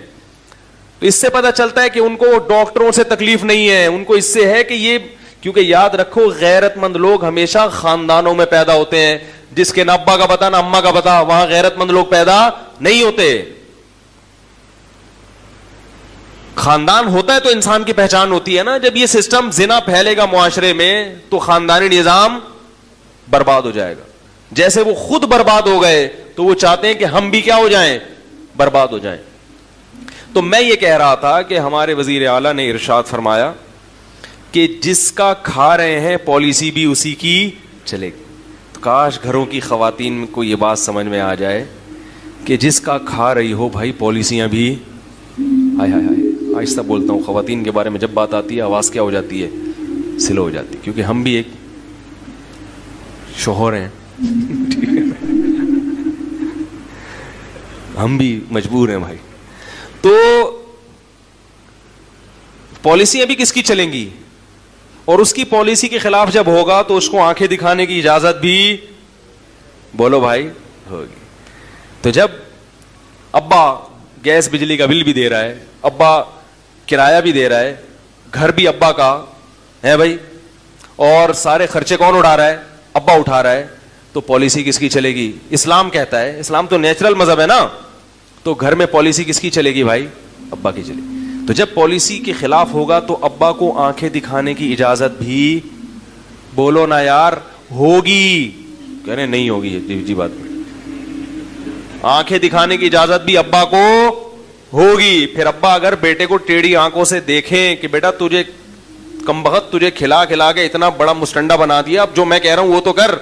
[SPEAKER 1] تو اس سے پتا چلتا ہے کہ ان کو ڈاکٹروں سے تکلیف نہیں ہے, ان کو اس سے ہے کہ یہ, کیونکہ یاد رکھو غیرت مند لوگ ہمیشہ خاندانوں میں پیدا ہوتے ہیں. جس کے نہ ابا کا پتا نہ اما کا پتا, وہاں غیرت مند لوگ پیدا نہیں ہوتے. خاندان ہوتا ہے تو انسان کی پہچان ہوتی ہے نا. جب یہ سسٹم زنا پھیلے گا معاشرے میں تو خاندانی نظام برباد ہو جائے گا. جیسے وہ خود برباد ہو گئے تو وہ چاہتے ہیں کہ ہم بھی کیا ہو جائیں, برباد ہو جائیں. تو میں یہ کہہ رہا تھا کہ ہمارے وزیر اعلیٰ نے ارشاد فرمایا کہ جس کا کھا رہے ہیں پالیسی بھی اسی کی چلے گی. کاش گھروں کی خواتین کو یہ بات سمجھ میں آ جائے کہ جس کا کھا رہی ہو بھائی پالیسیاں بھی. ہائے ہائے ہائے, آہستہ بولتا ہوں, خواتین کے بارے میں جب بات آتی ہے آواز کیا ہو جاتی ہے, سلو ہو جاتی ہے, کیونکہ ہم بھی ایک شوہر ہیں. ہم بھی مجبور ہیں بھائی. تو پالیسیاں بھی کس کی چلیں گی, اور اس کی پالیسی کے خلاف جب ہوگا تو اس کو آنکھیں دکھانے کی اجازت بھی بولو بھائی ہوگی. تو جب ابا گیس بجلی کا بل بھی دے رہا ہے, ابا کرایہ بھی دے رہا ہے, گھر بھی ابا کا ہے بھائی, اور سارے خرچے کون اٹھا رہا ہے, ابا اٹھا رہا ہے, تو پالیسی کس کی چلے گی؟ اسلام کہتا ہے, اسلام تو نیچرل مذہب ہے نا, تو گھر میں پالیسی کس کی چلے گی بھائی؟ ابا کی چلے گی. تو جب پالیسی کے خلاف ہوگا تو ابا کو آنکھیں دکھانے کی اجازت بھی بولو نا یار ہوگی. کہہ رہے نہیں ہوگی, جی بات, آنکھیں دکھانے کی اجازت بھی ابا کو ہوگی. پھر ابا اگر بیٹے کو ٹیڑھی آنکھوں سے دیکھیں کہ بیٹا تجھے کمبخت تجھے کھلا کھلا کے اتنا بڑا مسٹنڈا بنا دیا, اب جو میں کہہ رہا ہوں وہ تو کر,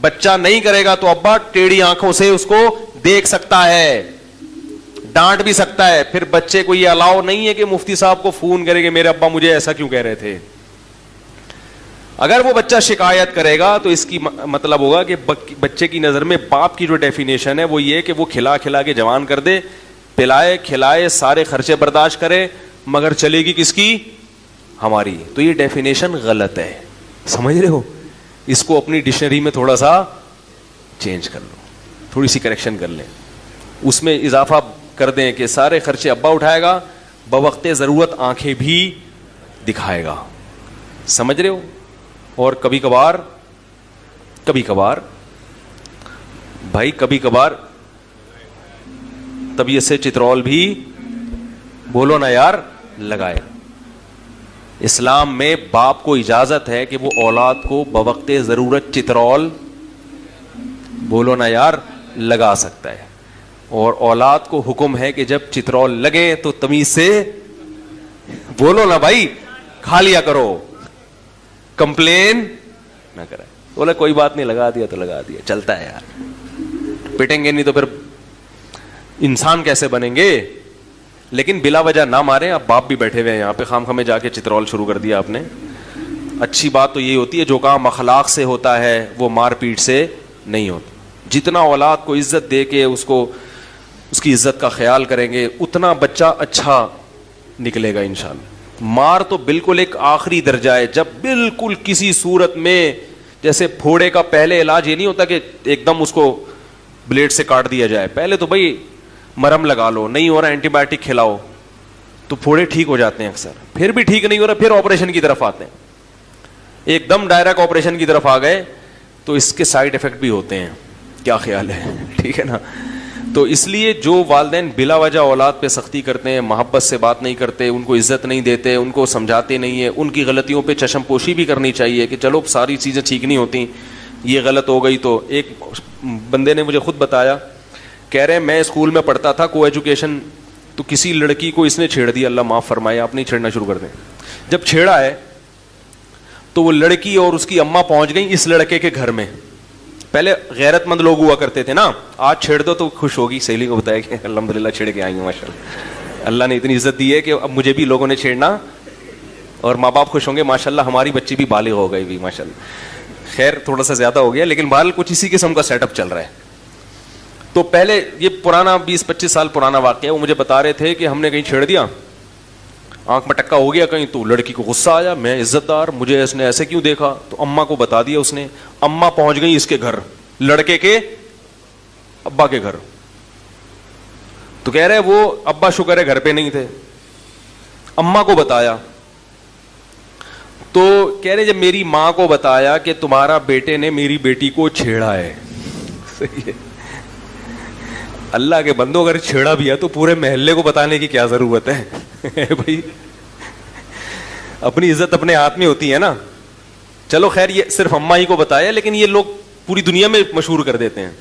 [SPEAKER 1] بچہ نہیں کرے گا تو ابا ٹیڑھی آنکھوں سے اس کو دیکھ سکتا ہے, ڈانٹ بھی سکتا ہے. پھر بچے کو یہ الاؤ نہیں ہے کہ مفتی صاحب کو فون کرے کہ میرے ابا مجھے ایسا کیوں کہہ رہے تھے. اگر وہ بچہ شکایت کرے گا تو اس کی مطلب ہوگا کہ بچے کی نظر میں باپ کی جو ڈیفینیشن ہے وہ یہ کہ وہ کھلا کھلا کے جوان کر دے, پلائے کھلائے, سارے خرچے برداشت کرے, مگر چلے گی کس کی؟ ہماری. تو یہ ڈیفینیشن غلط ہے, سمجھ رہے ہو؟ اس کو اپنی ڈکشنری میں تھوڑا سا چینج کر لو, تھوڑی سی کریکشن کر لیں, اس میں اضافہ کر دیں کہ سارے خرچے ابا اٹھائے گا, بوقت ضرورت آنکھیں بھی دکھائے گا. سمجھ رہے ہو؟ اور کبھی کبھار بھائی کبھی کبھار طبیعت سے چترول بھی بولو نا یار لگائے. اسلام میں باپ کو اجازت ہے کہ وہ اولاد کو بوقت ضرورت چترول بولو نا یار لگا سکتا ہے, اور اولاد کو حکم ہے کہ جب چترول لگے تو تمیز سے بولو نا بھائی کھا لیا کرو, کمپلین نہ کرے. بولا کوئی بات نہیں, لگا دیا تو لگا دیا, چلتا ہے یار, پٹیں گے نہیں تو پھر انسان کیسے بنیں گے. لیکن بلا وجہ نہ ماریں. اب باپ بھی بیٹھے ہوئے ہیں یہاں پہ, خام خامے جا کے چترول شروع کر دیا آپ نے. اچھی بات تو یہ ہوتی ہے جو کام اخلاق سے ہوتا ہے وہ مار پیٹ سے نہیں ہوتا. جتنا اولاد کو عزت دے کے اس کی عزت کا خیال کریں گے اتنا بچہ اچھا نکلے گا انشاءاللہ. مار تو بالکل ایک آخری درجہ ہے, جب بالکل کسی صورت میں, جیسے پھوڑے کا پہلے علاج یہ نہیں ہوتا کہ ایک دم اس کو بلیڈ سے کاٹ دیا جائے, پہلے تو بھائی مرہم لگا لو, نہیں ہو رہا اینٹی بایوٹک کھلاؤ, تو پھوڑے ٹھیک ہو جاتے ہیں اکثر. پھر بھی ٹھیک نہیں ہو رہا پھر آپریشن کی طرف آتے ہیں. ایک دم ڈائریکٹ آپریشن کی طرف آ گئے تو اس کے سائڈ افیکٹ بھی ہوتے ہیں. کیا خیال ہے؟ ٹھیک ہے نا. تو اس لیے جو والدین بلا وجہ اولاد پہ سختی کرتے ہیں, محبت سے بات نہیں کرتے, ان کو عزت نہیں دیتے, ان کو سمجھاتے نہیں ہیں, ان کی غلطیوں پہ چشم پوشی بھی کرنی چاہیے کہ چلو ساری چیزیں ٹھیک نہیں ہوتی, یہ غلط ہو گئی. تو ایک بندے نے مجھے خود بتایا, کہہ رہے میں اسکول میں پڑھتا تھا کو ایجوکیشن, تو کسی لڑکی کو اس نے چھیڑ دیا, اللہ معاف فرمائے, آپ نہیں چھیڑنا شروع کر دیں. جب چھیڑا ہے تو وہ لڑکی اور اس کی اماں پہنچ گئی اس لڑکے کے گھر میں. پہلے غیرت مند لوگ ہوا کرتے تھے نا, آج چھیڑ دو تو خوش ہوگی, سہیلی کو بتایا کہ الحمدللہ چھیڑ کے آئی ہوں, ماشاء اللہ اللہ نے اتنی عزت دی ہے کہ اب مجھے بھی لوگوں نے چھیڑنا, اور ماں باپ خوش ہوں گے ماشاء اللہ ہماری بچی بھی بالغ ہو گئی بھی ماشاء اللہ. خیر تھوڑا سا زیادہ ہو گیا, لیکن بہرحال کچھ اسی قسم کا سیٹ اپ چل رہا ہے. تو پہلے یہ پرانا 20-25 سال پرانا واقعہ, وہ مجھے بتا رہے تھے کہ ہم نے کہیں چھیڑ دیا, آنکھ میں ٹکا ہو گیا کہیں, تو لڑکی کو غصہ آیا, میں عزت دار, مجھے اس نے ایسے کیوں دیکھا, تو اماں کو بتا دیا اس نے. اماں پہنچ گئی اس کے گھر, لڑکے کے ابا کے گھر. تو کہہ رہے وہ ابا شکر ہے گھر پہ نہیں تھے, اماں کو بتایا. تو کہہ رہے جب میری ماں کو بتایا کہ تمہارا بیٹے نے میری بیٹی کو چھیڑا ہے, صحیح ہے, اللہ کے بندو اگر چھیڑا بھی ہے تو پورے محلے کو بتانے کی کیا ضرورت ہے بھائی, اپنی عزت اپنے ہاتھ میں ہوتی ہے نا. چلو خیر یہ صرف اماں ہی کو بتایا, لیکن یہ لوگ پوری دنیا میں مشہور کر دیتے ہیں.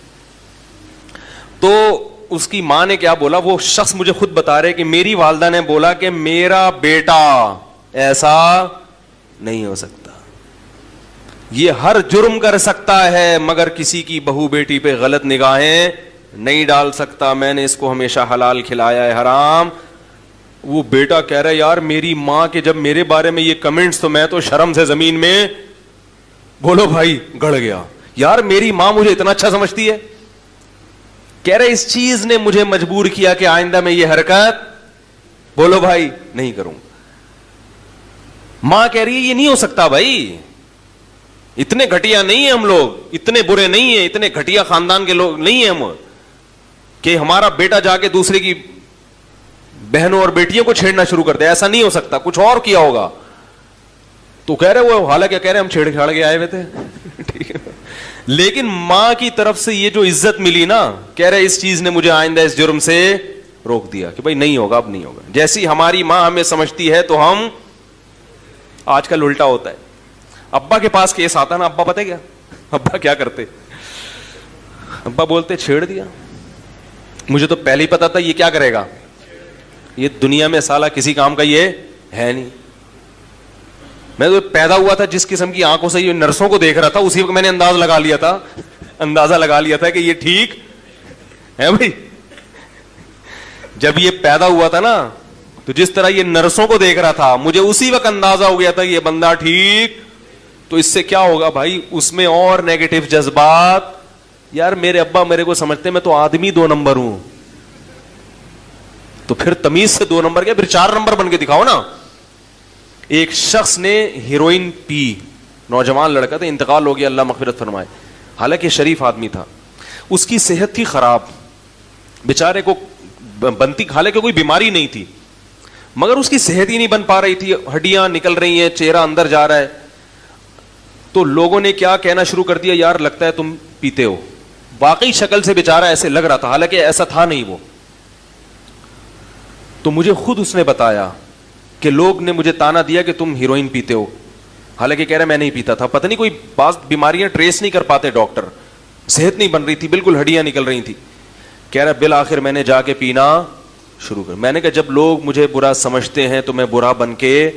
[SPEAKER 1] تو اس کی ماں نے کیا بولا, وہ شخص مجھے خود بتا رہے کہ میری والدہ نے بولا کہ میرا بیٹا ایسا نہیں ہو سکتا, یہ ہر جرم کر سکتا ہے مگر کسی کی بہو بیٹی پہ غلط نگاہیں نہیں ڈال سکتا, میں نے اس کو ہمیشہ حلال کھلایا ہے حرام. وہ بیٹا کہہ رہا ہے یار میری ماں کے جب میرے بارے میں یہ کمنٹس, تو میں تو شرم سے زمین میں بولو بھائی گڑ گیا. یار میری ماں مجھے اتنا اچھا سمجھتی ہے, کہہ رہے اس چیز نے مجھے مجبور کیا کہ آئندہ میں یہ حرکت, بولو بھائی, نہیں کروں. ماں کہہ رہی ہے یہ نہیں ہو سکتا بھائی, اتنے گھٹیا نہیں ہیں ہم لوگ, اتنے برے نہیں ہیں, اتنے گھٹیا خاندان کے لوگ نہیں ہیں ہم کہ ہمارا بیٹا جا کے دوسرے کی بہنوں اور بیٹیوں کو چھیڑنا شروع کر دے, ایسا نہیں ہو سکتا, کچھ اور کیا ہوگا. تو کہہ رہے وہ حالانکہ کہہ رہے ہم چھیڑ چھاڑ کے آئے ہوئے تھے ٹھیک ہے, لیکن ماں کی طرف سے یہ جو عزت ملی نا, کہہ رہے اس چیز نے مجھے آئندہ اس جرم سے روک دیا کہ بھائی نہیں ہوگا, اب نہیں ہوگا. جیسی ہماری ماں ہمیں سمجھتی ہے تو ہم, آج کل الٹا ہوتا ہے. ابا کے پاس کیس آتا نا, ابا پتہ کیا, ابا کیا کرتے, ابا بولتے چھیڑ دیا, مجھے تو پہلے ہی پتا تھا یہ کیا کرے گا, یہ دنیا میں سالہ کسی کام کا یہ ہے نہیں. میں تو پیدا ہوا تھا جس قسم کی آنکھوں سے یہ نرسوں کو دیکھ رہا تھا, اسی وقت میں نے اندازہ لگا لیا تھا کہ یہ ٹھیک ہے بھائی. جب یہ پیدا ہوا تھا نا تو جس طرح یہ نرسوں کو دیکھ رہا تھا, مجھے اسی وقت اندازہ ہو گیا تھا کہ یہ بندہ ٹھیک. تو اس سے کیا ہوگا بھائی, اس میں اور نیگیٹو جذبات. یار میرے ابا میرے کو سمجھتے میں تو آدمی 2 نمبر ہوں, تو پھر تمیز سے 2 نمبر کیا, پھر 4 نمبر بن کے دکھاؤ نا. ایک شخص نے ہیروئن پی, نوجوان لڑکا تھا, انتقال ہو گیا, اللہ مغفرت فرمائے. حالانکہ شریف آدمی تھا, اس کی صحت تھی خراب, بیچارے کو بنتی, حالانکہ کوئی بیماری نہیں تھی, مگر اس کی صحت ہی نہیں بن پا رہی تھی, ہڈیاں نکل رہی ہیں, چہرہ اندر جا رہا ہے. تو لوگوں نے کیا کہنا شروع کر دیا, یار لگتا ہے تم پیتے ہو. واقعی شکل سے بیچارہ ایسے لگ رہا تھا, حالانکہ ایسا تھا نہیں وہ. تو مجھے خود اس نے بتایا کہ لوگ نے مجھے تانا دیا کہ تم ہیروئن پیتے ہو, حالانکہ کہہ رہا میں نہیں پیتا تھا. پتہ نہیں کوئی بعض بیماریاں ٹریس نہیں کر پاتے ڈاکٹر, صحت نہیں بن رہی تھی, بالکل ہڈیاں نکل رہی تھی. کہہ رہا بالآخر میں نے جا کے پینا شروع کر. میں نے کہا جب لوگ مجھے برا سمجھتے ہیں تو میں برا بن کے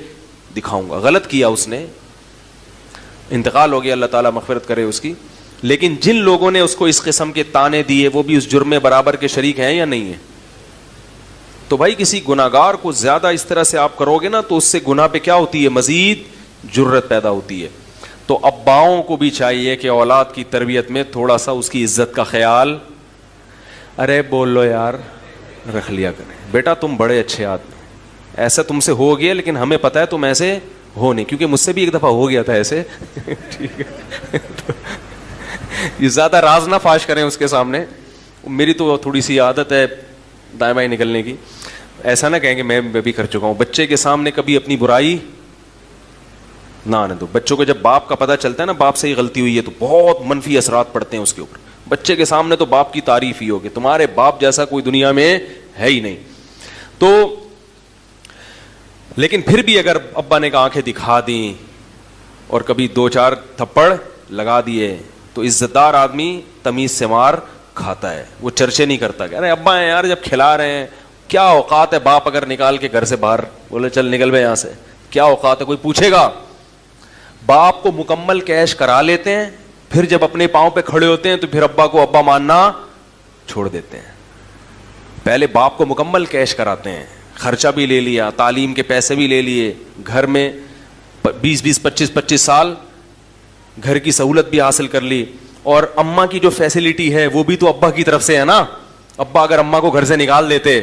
[SPEAKER 1] دکھاؤں گا. غلط کیا اس نے, انتقال ہو گیا, اللہ تعالیٰ مغفرت کرے اس کی. لیکن جن لوگوں نے اس کو اس قسم کے تانے دیے وہ بھی اس جرم میں برابر کے شریک ہیں یا نہیں ہیں. تو بھائی کسی گناہگار کو زیادہ اس طرح سے آپ کرو گے نا تو اس سے گناہ پہ کیا ہوتی ہے, مزید جرت پیدا ہوتی ہے. تو اباؤں کو بھی چاہیے کہ اولاد کی تربیت میں تھوڑا سا اس کی عزت کا خیال, ارے بول لو یار, رکھ لیا کریں. بیٹا تم بڑے اچھے آدمی, ایسا تم سے ہو گیا, لیکن ہمیں پتا ہے تم ایسے ہو نہیں, کیونکہ مجھ سے بھی ایک دفعہ ہو گیا تھا ایسے ٹھیک ہے. یہ زیادہ راز نہ فاش کریں اس کے سامنے, میری تو تھوڑی سی عادت ہے دائیں بائیں نکلنے کی. ایسا نہ کہیں کہ میں بھی کر چکا ہوں. بچے کے سامنے کبھی اپنی برائی نہ آنے دو. بچوں کو جب باپ کا پتہ چلتا ہے نا باپ سے ہی غلطی ہوئی ہے تو بہت منفی اثرات پڑتے ہیں اس کے اوپر. بچے کے سامنے تو باپ کی تعریف ہی ہوگی, تمہارے باپ جیسا کوئی دنیا میں ہے ہی نہیں. تو لیکن پھر بھی اگر ابا نے آنکھیں دکھا دیں اور کبھی 2-4 تھپڑ لگا دیے تو عزت دار آدمی تمیز سے مار کھاتا ہے, وہ چرچے نہیں کرتا کہ ارے ابا ہیں یار جب کھلا رہے ہیں, کیا اوقات ہے باپ اگر نکال کے گھر سے باہر بولے چل نکل بے یہاں سے, کیا اوقات ہے, کوئی پوچھے گا. باپ کو مکمل کیش کرا لیتے ہیں, پھر جب اپنے پاؤں پہ کھڑے ہوتے ہیں تو پھر ابا کو ابا ماننا چھوڑ دیتے ہیں. پہلے باپ کو مکمل کیش کراتے ہیں, خرچہ بھی لے لیا, تعلیم کے پیسے بھی لے لیے, گھر میں 20-20 25-25 سال گھر کی سہولت بھی حاصل کر لی, اور اماں کی جو فیسلٹی ہے وہ بھی تو ابا کی طرف سے ہے نا. ابا اگر اماں کو گھر سے نکال دیتے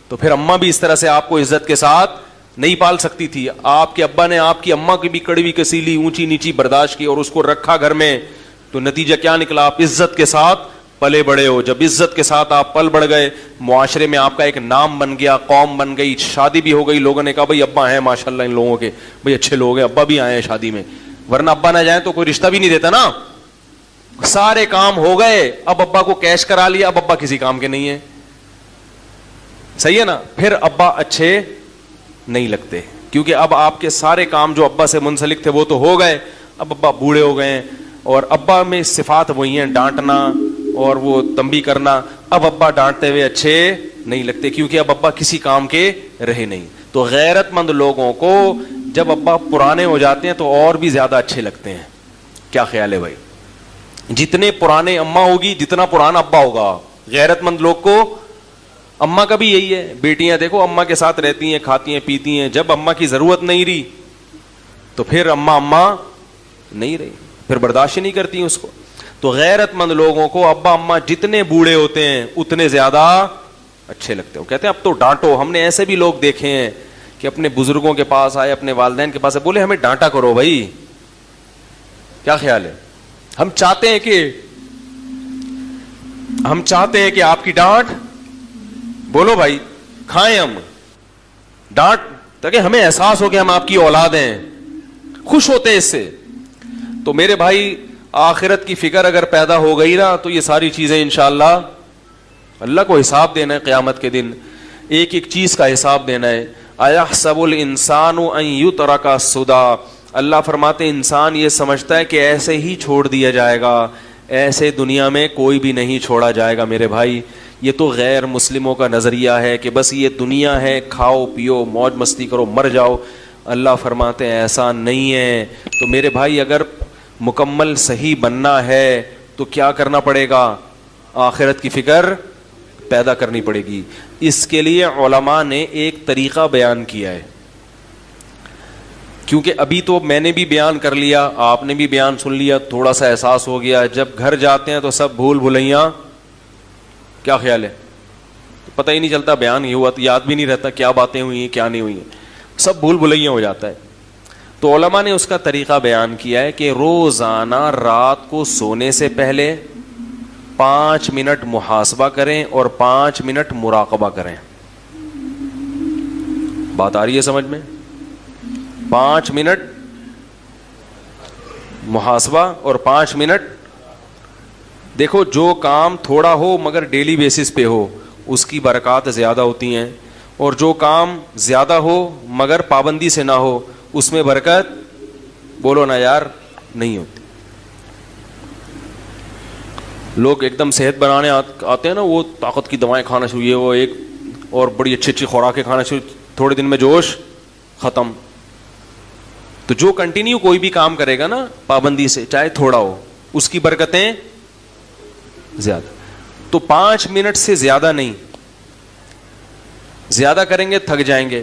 [SPEAKER 1] تو پھر اماں بھی اس طرح سے آپ کو عزت کے ساتھ نہیں پال سکتی تھی. آپ کے ابا نے آپ کی اماں کی بھی کڑوی کسیلی اونچی نیچی برداشت کی اور اس کو رکھا گھر میں, تو نتیجہ کیا نکلا, آپ عزت کے ساتھ پلے بڑے ہو. جب عزت کے ساتھ آپ پل بڑھ گئے, معاشرے میں آپ کا ایک نام بن گیا, قوم بن گئی, شادی بھی ہو گئی, لوگوں نے کہا بھائی ابا ہیں ماشاءاللہ ان لوگوں کے, بھائی اچھے لوگ ہیں, ابا بھی آئے ہیں شادی میں, ورنہ ابا نہ جائیں تو کوئی رشتہ بھی نہیں دیتا نا. سارے کام ہو گئے, اب ابا کو کیش کرا لیا, اب ابا کسی کام کے نہیں ہے. صحیح ہے نا. پھر ابا اچھے نہیں لگتے, کیونکہ اب آپ کے سارے کام جو ابا سے منسلک تھے وہ تو ہو گئے, اب ابا بوڑھے ہو گئے ہیں, اور ابا میں صفات وہی ہیں, ڈانٹنا اور وہ تنبیہ کرنا. اب ابا ڈانٹتے ہوئے اچھے نہیں لگتے, کیونکہ اب ابا کسی کام کے رہے نہیں. تو غیرت مند لوگوں کو جب ابا پرانے ہو جاتے ہیں تو اور بھی زیادہ اچھے لگتے ہیں. کیا خیال ہے بھائی؟ جتنے پرانے اماں ہوگی جتنا پرانا ابا ہوگا. غیرت مند لوگ کو اماں کا بھی یہی ہے. بیٹیاں دیکھو اماں کے ساتھ رہتی ہیں, کھاتی ہیں پیتی ہیں, جب اماں کی ضرورت نہیں رہی تو پھر اماں نہیں رہی, پھر برداشت نہیں کرتی ہیں اس کو. تو غیرت مند لوگوں کو ابا اماں جتنے بوڑھے ہوتے ہیں اتنے زیادہ اچھے لگتے ہیں. کہتے ہیں اب تو ڈانٹو. ہم نے ایسے بھی لوگ دیکھے ہیں کہ اپنے بزرگوں کے پاس آئے, اپنے والدین کے پاس بولے ہمیں ڈانٹا کرو بھائی. کیا خیال ہے؟ ہم چاہتے ہیں کہ آپ کی ڈانٹ, بولو بھائی, کھائیں ہم ڈانٹ تاکہ ہمیں احساس ہو کہ ہم آپ کی اولاد ہیں, خوش ہوتے ہیں اس سے. تو میرے بھائی آخرت کی فکر اگر پیدا ہو گئی نا تو یہ ساری چیزیں انشاءاللہ اللہ کو حساب دینا ہے قیامت کے دن, ایک ایک چیز کا حساب دینا ہے. اَيَحْسَبُ الْإِنسَانُ أَن يُتْرَكَ سُدًى, اللہ فرماتے انسان یہ سمجھتا ہے کہ ایسے ہی چھوڑ دیا جائے گا. ایسے دنیا میں کوئی بھی نہیں چھوڑا جائے گا میرے بھائی. یہ تو غیر مسلموں کا نظریہ ہے کہ بس یہ دنیا ہے, کھاؤ پیو موج مستی کرو مر جاؤ. اللہ فرماتے ہیں ایسا نہیں ہے. تو میرے بھائی اگر مکمل صحیح بننا ہے تو کیا کرنا پڑے گا؟ آخرت کی فکر پیدا کرنی پڑے گی. اس کے لیے علماء نے ایک طریقہ بیان کیا ہے, کیونکہ ابھی تو میں نے بھی بیان کر لیا, آپ نے بھی بیان سن لیا, تھوڑا سا احساس ہو گیا. جب گھر جاتے ہیں تو سب بھول بھلائیاں, کیا خیال ہے؟ پتہ ہی نہیں چلتا, بیان ہی ہوا تو یاد بھی نہیں رہتا کیا باتیں ہوئی ہیں کیا نہیں ہوئی ہیں, سب بھول بھلائیاں ہو جاتا ہے. تو علماء نے اس کا طریقہ بیان کیا ہے کہ روزانہ رات کو سونے سے پہلے 5 منٹ محاسبہ کریں اور 5 منٹ مراقبہ کریں. بات آ رہی ہے سمجھ میں؟ 5 منٹ محاسبہ اور 5 منٹ. دیکھو جو کام تھوڑا ہو مگر ڈیلی بیسس پہ ہو اس کی برکات زیادہ ہوتی ہیں, اور جو کام زیادہ ہو مگر پابندی سے نہ ہو اس میں برکت, بولو نا یار, نہیں ہوتی. لوگ ایک دم صحت بنانے آتے ہیں نا, وہ طاقت کی دوائیں کھانا شروع, یہ وہ ایک اور بڑی اچھی اچھی خوراکیں کھانا شروع, تھوڑے دن میں جوش ختم. تو جو کنٹینیو کوئی بھی کام کرے گا نا پابندی سے, چاہے تھوڑا ہو, اس کی برکتیں زیادہ. تو 5 منٹ سے زیادہ نہیں, زیادہ کریں گے تھک جائیں گے.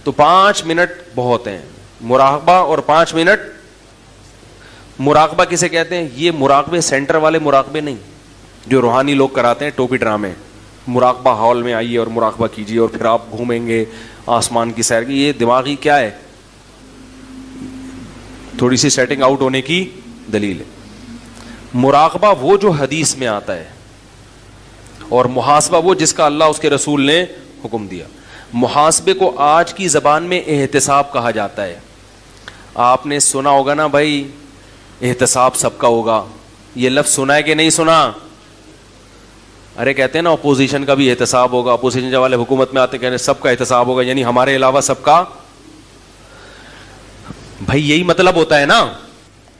[SPEAKER 1] تو 5 منٹ بہت ہیں مراقبہ, اور 5 منٹ مراقبہ کسے کہتے ہیں؟ یہ مراقبے سینٹر والے مراقبے نہیں جو روحانی لوگ کراتے ہیں ٹوپی ڈرامے. مراقبہ ہال میں آئیے اور مراقبہ کیجیے اور پھر آپ گھومیں گے آسمان کی سیر کی. یہ دماغی کیا ہے, تھوڑی سی سیٹنگ آؤٹ ہونے کی دلیل ہے. مراقبہ وہ جو حدیث میں آتا ہے, اور محاسبہ وہ جس کا اللہ اس کے رسول نے حکم دیا. محاسبے کو آج کی زبان میں احتساب کہا جاتا ہے. آپ نے سنا ہوگا نا بھائی, احتساب سب کا ہوگا. یہ لفظ سنا ہے کہ نہیں سنا؟ ارے کہتے ہیں نا اپوزیشن کا بھی احتساب ہوگا. اپوزیشن جب والے حکومت میں آتے کہتے ہیں سب کا احتساب ہوگا, یعنی ہمارے علاوہ سب کا. بھائی یہی مطلب ہوتا ہے نا.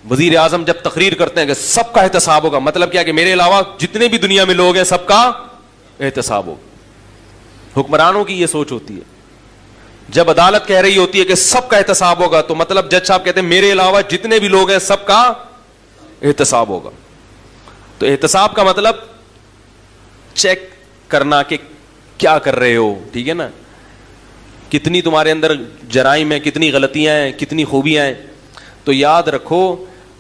[SPEAKER 1] وزیر اعظم جب تقریر کرتے ہیں کہ سب کا احتساب ہوگا, مطلب کیا کہ میرے علاوہ جتنے بھی دنیا میں لوگ ہیں سب کا احتساب ہوگا. حکمرانوں کی یہ سوچ ہوتی ہے. جب عدالت کہہ رہی ہوتی ہے کہ سب کا احتساب ہوگا تو مطلب جج صاحب کہتے ہیں میرے علاوہ جتنے بھی لوگ ہیں سب کا احتساب ہوگا. تو احتساب کا مطلب چیک کرنا کہ کیا کر رہے ہو, ٹھیک ہے نا, کتنی تمہارے اندر جرائم ہیں, کتنی غلطیاں ہیں, کتنی خوبیاں ہیں. تو یاد رکھو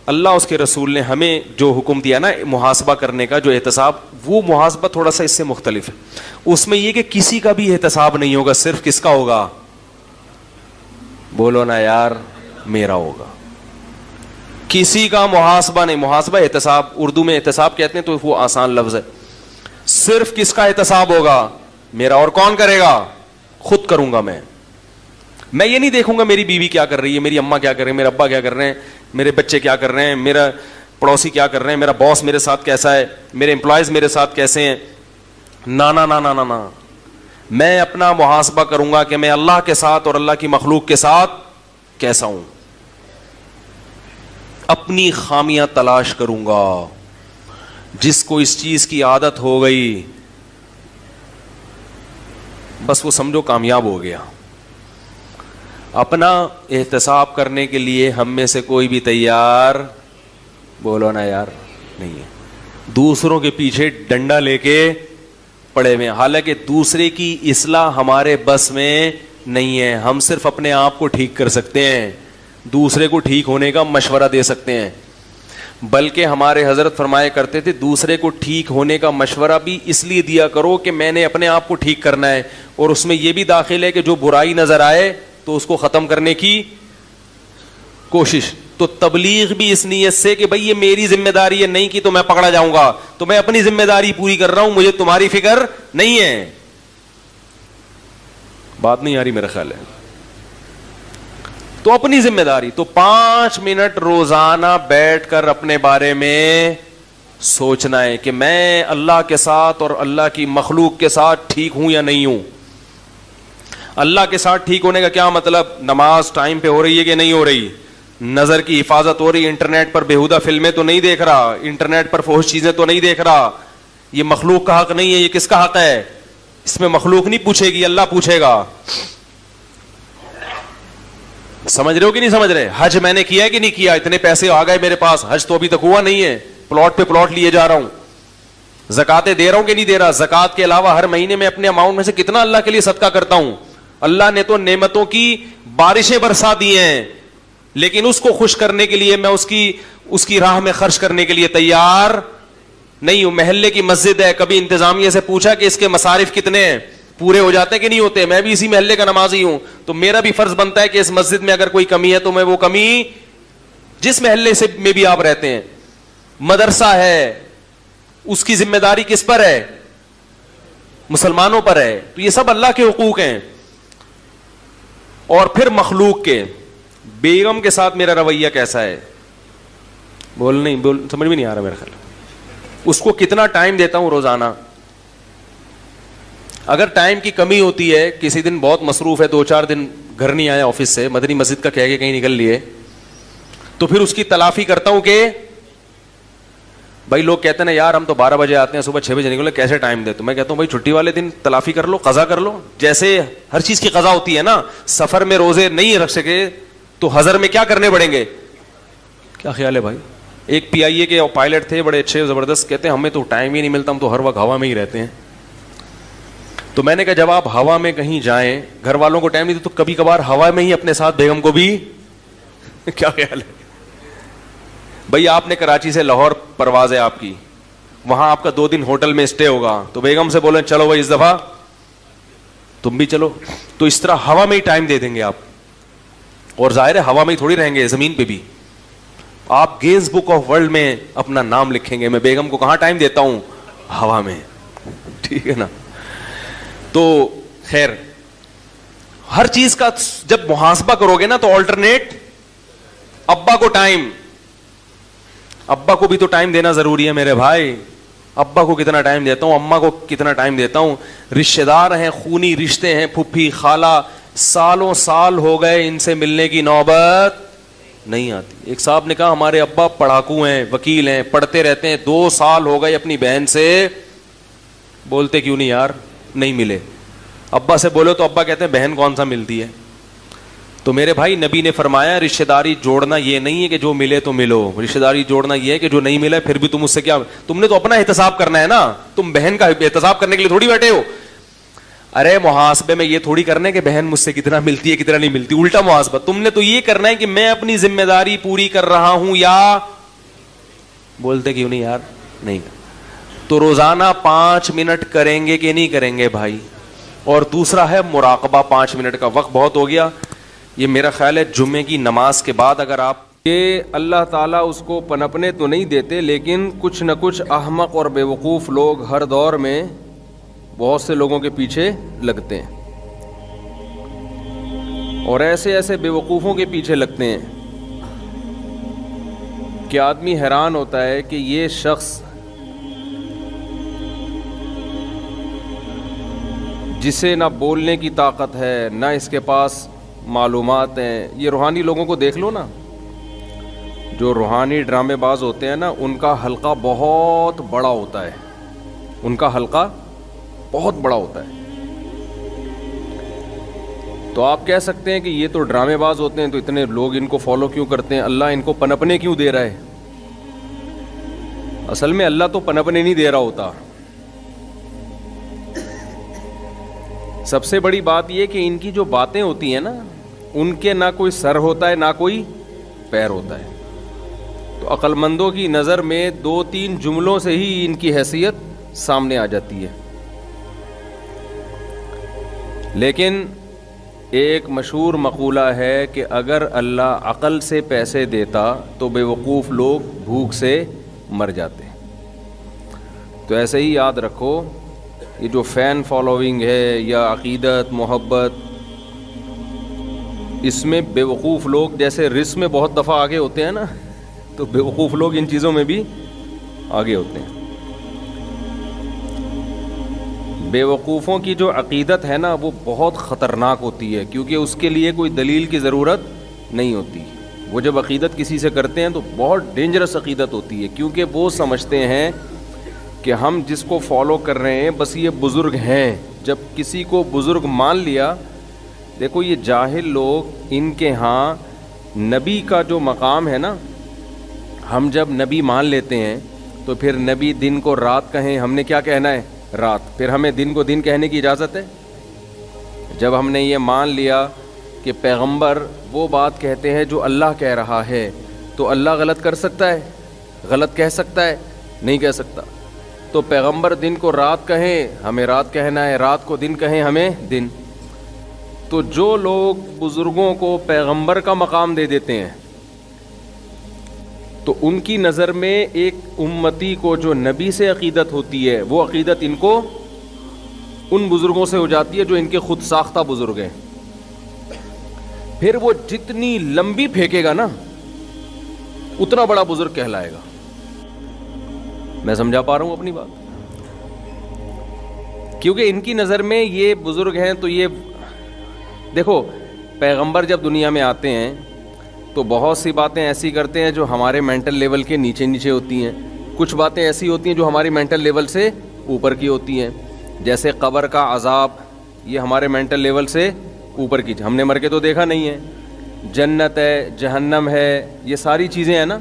[SPEAKER 1] اللہ اس کے رسول نے ہمیں جو حکم دیا نا محاسبہ کرنے کا, جو احتساب, وہ محاسبہ تھوڑا سا اس سے مختلف ہے. اس میں یہ کہ کسی کا بھی احتساب نہیں ہوگا, صرف کس کا ہوگا؟ بولو نا یار, میرا ہوگا. کسی کا محاسبہ نہیں. محاسبہ احتساب, اردو میں احتساب کہتے ہیں تو وہ آسان لفظ ہے. صرف کس کا احتساب ہوگا؟ میرا. اور کون کرے گا؟ خود کروں گا میں. میں یہ نہیں دیکھوں گا میری بیوی کیا کر رہی ہے, میری اماں کیا کر رہے ہیں, میرے ابا کیا کر رہے ہیں, میرے بچے کیا کر رہے ہیں, میرا پڑوسی کیا کر رہے ہیں, میرا باس میرے ساتھ کیسا ہے, میرے امپلائیز میرے ساتھ کیسے ہیں. نا نا نا نا نا, میں اپنا محاسبہ کروں گا کہ میں اللہ کے ساتھ اور اللہ کی مخلوق کے ساتھ کیسا ہوں. اپنی خامیاں تلاش کروں گا. جس کو اس چیز کی عادت ہو گئی بس وہ سمجھو کامیاب ہو گیا. اپنا احتساب کرنے کے لیے ہم میں سے کوئی بھی تیار, بولو نا یار, نہیں ہے. دوسروں کے پیچھے ڈنڈا لے کے پڑے ہوئے, حالانکہ دوسرے کی اصلاح ہمارے بس میں نہیں ہے. ہم صرف اپنے آپ کو ٹھیک کر سکتے ہیں, دوسرے کو ٹھیک ہونے کا مشورہ دے سکتے ہیں. بلکہ ہمارے حضرت فرمایا کرتے تھے دوسرے کو ٹھیک ہونے کا مشورہ بھی اس لیے دیا کرو کہ میں نے اپنے آپ کو ٹھیک کرنا ہے, اور اس میں یہ بھی داخل ہے کہ جو برائی نظر آئے تو اس کو ختم کرنے کی کوشش. تو تبلیغ بھی اس نیت سے کہ بھئی یہ میری ذمہ داری ہے, نہیں کی تو میں پکڑا جاؤں گا, تو میں اپنی ذمہ داری پوری کر رہا ہوں, مجھے تمہاری فکر نہیں ہے. بات نہیں آ رہی میرا خیال ہے. تو اپنی ذمہ داری. تو 5 منٹ روزانہ بیٹھ کر اپنے بارے میں سوچنا ہے کہ میں اللہ کے ساتھ اور اللہ کی مخلوق کے ساتھ ٹھیک ہوں یا نہیں ہوں. اللہ کے ساتھ ٹھیک ہونے کا کیا مطلب؟ نماز ٹائم پہ ہو رہی ہے کہ نہیں ہو رہی, نظر کی حفاظت ہو رہی, انٹرنیٹ پر بےہودہ فلمیں تو نہیں دیکھ رہا, انٹرنیٹ پر فحش چیزیں تو نہیں دیکھ رہا. یہ مخلوق کا حق نہیں ہے, یہ کس کا حق ہے؟ اس میں مخلوق نہیں پوچھے گی, اللہ پوچھے گا. سمجھ رہے ہو کہ نہیں سمجھ رہے؟ حج میں نے کیا ہے کہ نہیں کیا؟ اتنے پیسے آ گئے میرے پاس, حج تو ابھی تک ہوا نہیں ہے, پلاٹ پہ پلاٹ لیے جا رہا ہوں. زکاتیں دے رہا ہوں کہ نہیں دے رہا؟ زکات کے علاوہ ہر مہینے میں اپنے اماؤنٹ میں سے کتنا اللہ کے لیے صدقہ کرتا ہوں. اللہ نے تو نعمتوں کی بارشیں برسا دی ہیں, لیکن اس کو خوش کرنے کے لیے میں اس کی راہ میں خرچ کرنے کے لیے تیار نہیں ہوں. محلے کی مسجد ہے, کبھی انتظامیہ سے پوچھا کہ اس کے مصارف کتنے ہیں, پورے ہو جاتے کہ نہیں ہوتے؟ میں بھی اسی محلے کا نمازی ہوں, تو میرا بھی فرض بنتا ہے کہ اس مسجد میں اگر کوئی کمی ہے تو میں وہ کمی, جس محلے سے میں بھی آپ رہتے ہیں, مدرسہ ہے, اس کی ذمہ داری کس پر ہے؟ مسلمانوں پر ہے. تو یہ سب اللہ کے حقوق ہیں. اور پھر مخلوق کے, بیگم کے ساتھ میرا رویہ کیسا ہے؟ سمجھ میں نہیں آ رہا میرا خیال. اس کو کتنا ٹائم دیتا ہوں روزانہ؟ اگر ٹائم کی کمی ہوتی ہے, کسی دن بہت مصروف ہے, 2-4 دن گھر نہیں آیا آفس سے, مدنی مسجد کا کہہ کے کہیں نکل لیے, تو پھر اس کی تلافی کرتا ہوں کہ بھائی لوگ کہتے ہیں نا یار ہم تو 12 بجے آتے ہیں, صبح 6 بجے نکلے, کیسے ٹائم دے؟ تو میں کہتا ہوں بھائی چھٹی والے دن تلافی کر لو, قضا کر لو. جیسے ہر چیز کی قضا ہوتی ہے نا, سفر میں روزے نہیں رکھ سکے تو حضر میں کیا کرنے پڑیں گے؟ کیا خیال ہے بھائی؟ ایک PIA کے پائلٹ تھے بڑے اچھے زبردست, کہتے ہیں ہمیں تو ٹائم ہی نہیں ملتا, ہم تو ہر وقت ہوا میں ہی رہتے ہیں. تو میں نے کہا جب آپ ہوا میں کہیں جائیں, گھر والوں کو ٹائم نہیں دے, تو کبھی کبھار ہوا میں ہی اپنے ساتھ بیگم کو بھی کیا خیال ہے بھائی؟ آپ نے کراچی سے لاہور پرواز ہے آپ کی, وہاں آپ کا 2 دن ہوٹل میں اسٹے ہوگا, تو بیگم سے بولیں چلو بھائی اس دفعہ تم بھی چلو, تو اس طرح ہوا میں ہی ٹائم دے دیں گے آپ. اور ظاہر ہے ہوا میں ہی تھوڑی رہیں گے, زمین پہ بھی. آپ گینز بک آف ورلڈ میں اپنا نام لکھیں گے, میں بیگم کو کہاں ٹائم دیتا ہوں؟ ہوا میں. ٹھیک ہے نا؟ تو خیر, ہر چیز کا جب محاسبہ کرو گے نا تو آلٹرنیٹ. ابا کو ٹائم, ابا کو بھی تو ٹائم دینا ضروری ہے میرے بھائی. ابا کو کتنا ٹائم دیتا ہوں, اماں کو کتنا ٹائم دیتا ہوں. رشتے دار ہیں, خونی رشتے ہیں, پھپھی خالہ, سالوں سال ہو گئے, ان سے ملنے کی نوبت نہیں آتی. ایک صاحب نے کہا ہمارے ابا پڑھاکو ہیں, وکیل ہیں, پڑھتے رہتے ہیں, 2 سال ہو گئے اپنی بہن سے بولتے کیوں نہیں یار, نہیں ملے. ابا سے بولو تو ابا کہتے ہیں بہن کون سا ملتی ہے. تو میرے بھائی نبی نے فرمایا رشتہ داری جوڑنا یہ نہیں ہے کہ جو ملے تو ملو, رشتہ داری جوڑنا یہ ہے کہ جو نہیں ملا پھر بھی تم اس سے کیا, تم نے تو اپنا احتساب کرنا ہے نا, تم بہن کا احتساب کرنے کے لیے تھوڑی بیٹھے ہو. ارے محاسبے میں یہ تھوڑی کرنا ہے کہ بہن مجھ سے کتنا ملتی ہے کتنا نہیں ملتی, الٹا محاسبہ. تم نے تو یہ کرنا ہے کہ میں اپنی ذمہ داری پوری کر رہا ہوں یا بولتے کیوں نہیں یار نہیں. تو روزانہ 5 منٹ کریں گے کہ نہیں کریں گے بھائی؟ اور دوسرا ہے مراقبہ. 5 منٹ کا وقت بہت ہو گیا, یہ میرا خیال ہے جمعے کی نماز کے بعد اگر آپ, یہ اللہ تعالیٰ اس کو پنپنے تو نہیں دیتے, لیکن کچھ نہ کچھ احمق اور بیوقوف لوگ ہر دور میں بہت سے لوگوں کے پیچھے لگتے ہیں, اور ایسے ایسے بیوقوفوں کے پیچھے لگتے ہیں کہ آدمی حیران ہوتا ہے کہ یہ شخص جسے نہ بولنے کی طاقت ہے نہ اس کے پاس معلومات ہیں. یہ روحانی لوگوں کو دیکھ لو نا, جو روحانی ڈرامے باز ہوتے ہیں نا, ان کا حلقہ بہت بڑا ہوتا ہے, ان کا حلقہ بہت بڑا ہوتا ہے. تو آپ کہہ سکتے ہیں کہ یہ تو ڈرامے باز ہوتے ہیں تو اتنے لوگ ان کو فالو کیوں کرتے ہیں, اللہ ان کو پنپنے کیوں دے رہا ہے؟ اصل میں اللہ تو پنپنے نہیں دے رہا ہوتا. سب سے بڑی بات یہ کہ ان کی جو باتیں ہوتی ہیں نا, ان کے نہ کوئی سر ہوتا ہے نہ کوئی پیر ہوتا ہے. تو عقل مندوں کی نظر میں 2-3 جملوں سے ہی ان کی حیثیت سامنے آ جاتی ہے. لیکن ایک مشہور مقولہ ہے کہ اگر اللہ عقل سے پیسے دیتا تو بے وقوف لوگ بھوک سے مر جاتے. تو ایسے ہی یاد رکھو، یہ جو فین فالوئنگ ہے یا عقیدت محبت، اس میں بے وقوف لوگ جیسے رزق میں بہت دفعہ آگے ہوتے ہیں نا، تو بے وقوف لوگ ان چیزوں میں بھی آگے ہوتے ہیں. بے وقوفوں کی جو عقیدت ہے نا وہ بہت خطرناک ہوتی ہے، کیونکہ اس کے لیے کوئی دلیل کی ضرورت نہیں ہوتی. وہ جب عقیدت کسی سے کرتے ہیں تو بہت ڈینجرس عقیدت ہوتی ہے، کیونکہ وہ سمجھتے ہیں کہ ہم جس کو فالو کر رہے ہیں بس یہ بزرگ ہیں. جب کسی کو بزرگ مان لیا، دیکھو یہ جاہل لوگ، ان کے ہاں نبی کا جو مقام ہے نا، ہم جب نبی مان لیتے ہیں تو پھر نبی دن کو رات کہیں، ہم نے کیا کہنا ہے؟ رات. پھر ہمیں دن کو دن کہنے کی اجازت ہے؟ جب ہم نے یہ مان لیا کہ پیغمبر وہ بات کہتے ہیں جو اللہ کہہ رہا ہے، تو اللہ غلط کر سکتا ہے؟ غلط کہہ سکتا ہے؟ نہیں کہہ سکتا. تو پیغمبر دن کو رات کہیں، ہمیں رات کہنا ہے، رات کو دن کہیں، ہمیں دن. تو جو لوگ بزرگوں کو پیغمبر کا مقام دے دیتے ہیں تو ان کی نظر میں ایک امتی کو جو نبی سے عقیدت ہوتی ہے، وہ عقیدت ان کو ان بزرگوں سے ہو جاتی ہے جو ان کے خود ساختہ بزرگ ہیں. پھر وہ جتنی لمبی پھینکے گا نا اتنا بڑا بزرگ کہلائے گا. میں سمجھا پا رہا ہوں اپنی بات؟ کیونکہ ان کی نظر میں یہ بزرگ ہیں. تو یہ دیکھو، پیغمبر جب دنیا میں آتے ہیں تو بہت سی باتیں ایسی کرتے ہیں جو ہمارے مینٹل لیول کے نیچے نیچے ہوتی ہیں، کچھ باتیں ایسی ہوتی ہیں جو ہماری مینٹل لیول سے اوپر کی ہوتی ہیں. جیسے قبر کا عذاب، یہ ہمارے مینٹل لیول سے اوپر کی، ہم نے مر کے تو دیکھا نہیں ہے. جنت ہے، جہنم ہے، یہ ساری چیزیں ہیں نا،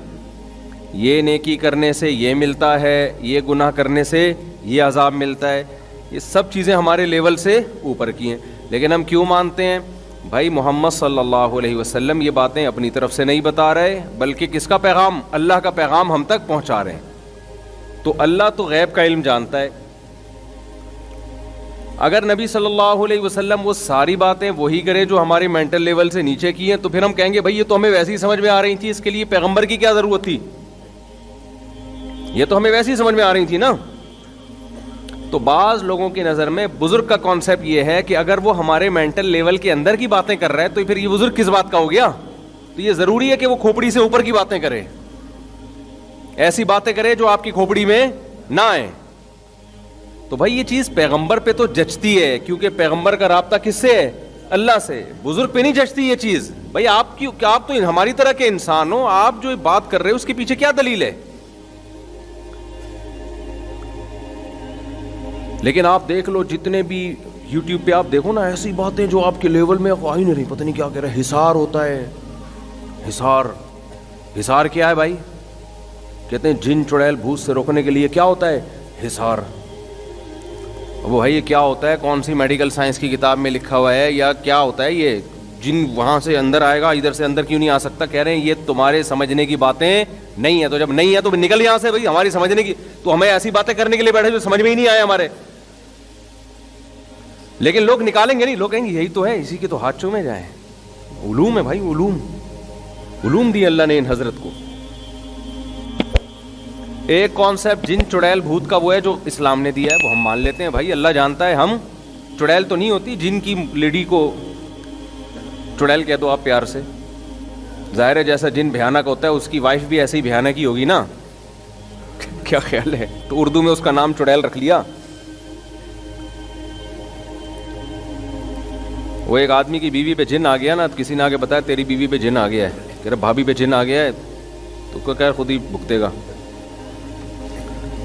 [SPEAKER 1] یہ نیکی کرنے سے یہ ملتا ہے، یہ گناہ کرنے سے یہ عذاب ملتا ہے. یہ سب چیزیں ہمارے لیول سے اوپر کی ہیں. لیکن ہم کیوں مانتے ہیں؟ بھائی محمد صلی اللہ علیہ وسلم یہ باتیں اپنی طرف سے نہیں بتا رہے، بلکہ کس کا پیغام؟ اللہ کا پیغام ہم تک پہنچا رہے ہیں. تو اللہ تو غیب کا علم جانتا ہے. اگر نبی صلی اللہ علیہ وسلم وہ ساری باتیں وہی کرے جو ہمارے مینٹل لیول سے نیچے کی ہیں، تو پھر ہم کہیں گے بھائی یہ تو ہمیں ویسے ہی سمجھ میں آ رہی تھی، اس کے لیے پیغمبر کی کیا ضرورت تھی؟ یہ تو ہمیں ویسے ہی سمجھ میں آ رہی تھی نا. تو بعض لوگوں کی نظر میں بزرگ کا کانسیپٹ یہ ہے کہ اگر وہ ہمارے مینٹل لیول کے اندر کی باتیں کر رہا ہے تو پھر یہ بزرگ کس بات کا ہو گیا؟ تو یہ ضروری ہے کہ وہ کھوپڑی سے اوپر کی باتیں کرے، ایسی باتیں کرے جو آپ کی کھوپڑی میں نہ آئے. تو بھائی یہ چیز پیغمبر پہ تو جچتی ہے، کیونکہ پیغمبر کا رابطہ کس سے ہے؟ اللہ سے. بزرگ پہ نہیں جچتی یہ چیز. بھائی آپ تو ہماری طرح کے انسان ہو، آپ جو بات کر رہے ہو اس کے پیچھے کیا دلیل ہے؟ لیکن آپ دیکھ لو، جتنے بھی یوٹیوب پہ آپ دیکھو نا، ایسی باتیں جو آپ کے لیول میں آ ہی نہیں رہی، پتہ نہیں کیا کہہ رہے. حصار ہوتا ہے، حصار کیا ہے بھائی؟ کہتے ہیں جن چڑیل بھوت سے روکنے کے لیے کیا ہوتا ہے؟ حصار. وہ بھائی یہ کیا ہوتا ہے؟ کون سی میڈیکل سائنس کی کتاب میں لکھا ہوا ہے یا کیا ہوتا ہے یہ؟ جن وہاں سے اندر آئے گا، ادھر سے اندر کیوں نہیں آ سکتا؟ کہہ رہے ہیں یہ تمہارے سمجھنے کی باتیں نہیں ہیں. تو جب نہیں ہے تو نکل یہاں سے بھائی، ہماری سمجھنے کی. تو ہمیں ایسی باتیں کرنے کے لیے بیٹھے جو سمجھ میں ہی نہیں آئے ہمارے. لیکن لوگ نکالیں گے نہیں، لوگ کہیں گے یہی تو ہے، اسی کے تو ہاتھ چومے جائیں. علوم ہے بھائی، علوم دی اللہ نے ان حضرت کو. ایک کانسیپٹ جن چڑیل بھوت کا وہ ہے جو اسلام نے دیا ہے، وہ ہم مان لیتے ہیں. بھائی اللہ جانتا ہے ہم چڑیل تو نہیں ہوتی. جن کی لیڈی کو چڑیل کہہ دو آپ پیار سے. ظاہر ہے جیسا جن بھیانک ہوتا ہے اس کی وائف بھی ایسے ہی بھیانک ہی ہوگی نا. کیا خیال ہے؟ تو اردو میں اس کا نام چڑیل رکھ لیا. وہ ایک آدمی کی بیوی پہ جن آ گیا نا، کسی نے آگے بتایا تیری بیوی پہ جن آ گیا ہے، کہہ رہے بھابھی پہ جن آ گیا ہے، تو کہہ خود ہی بھگتے گا.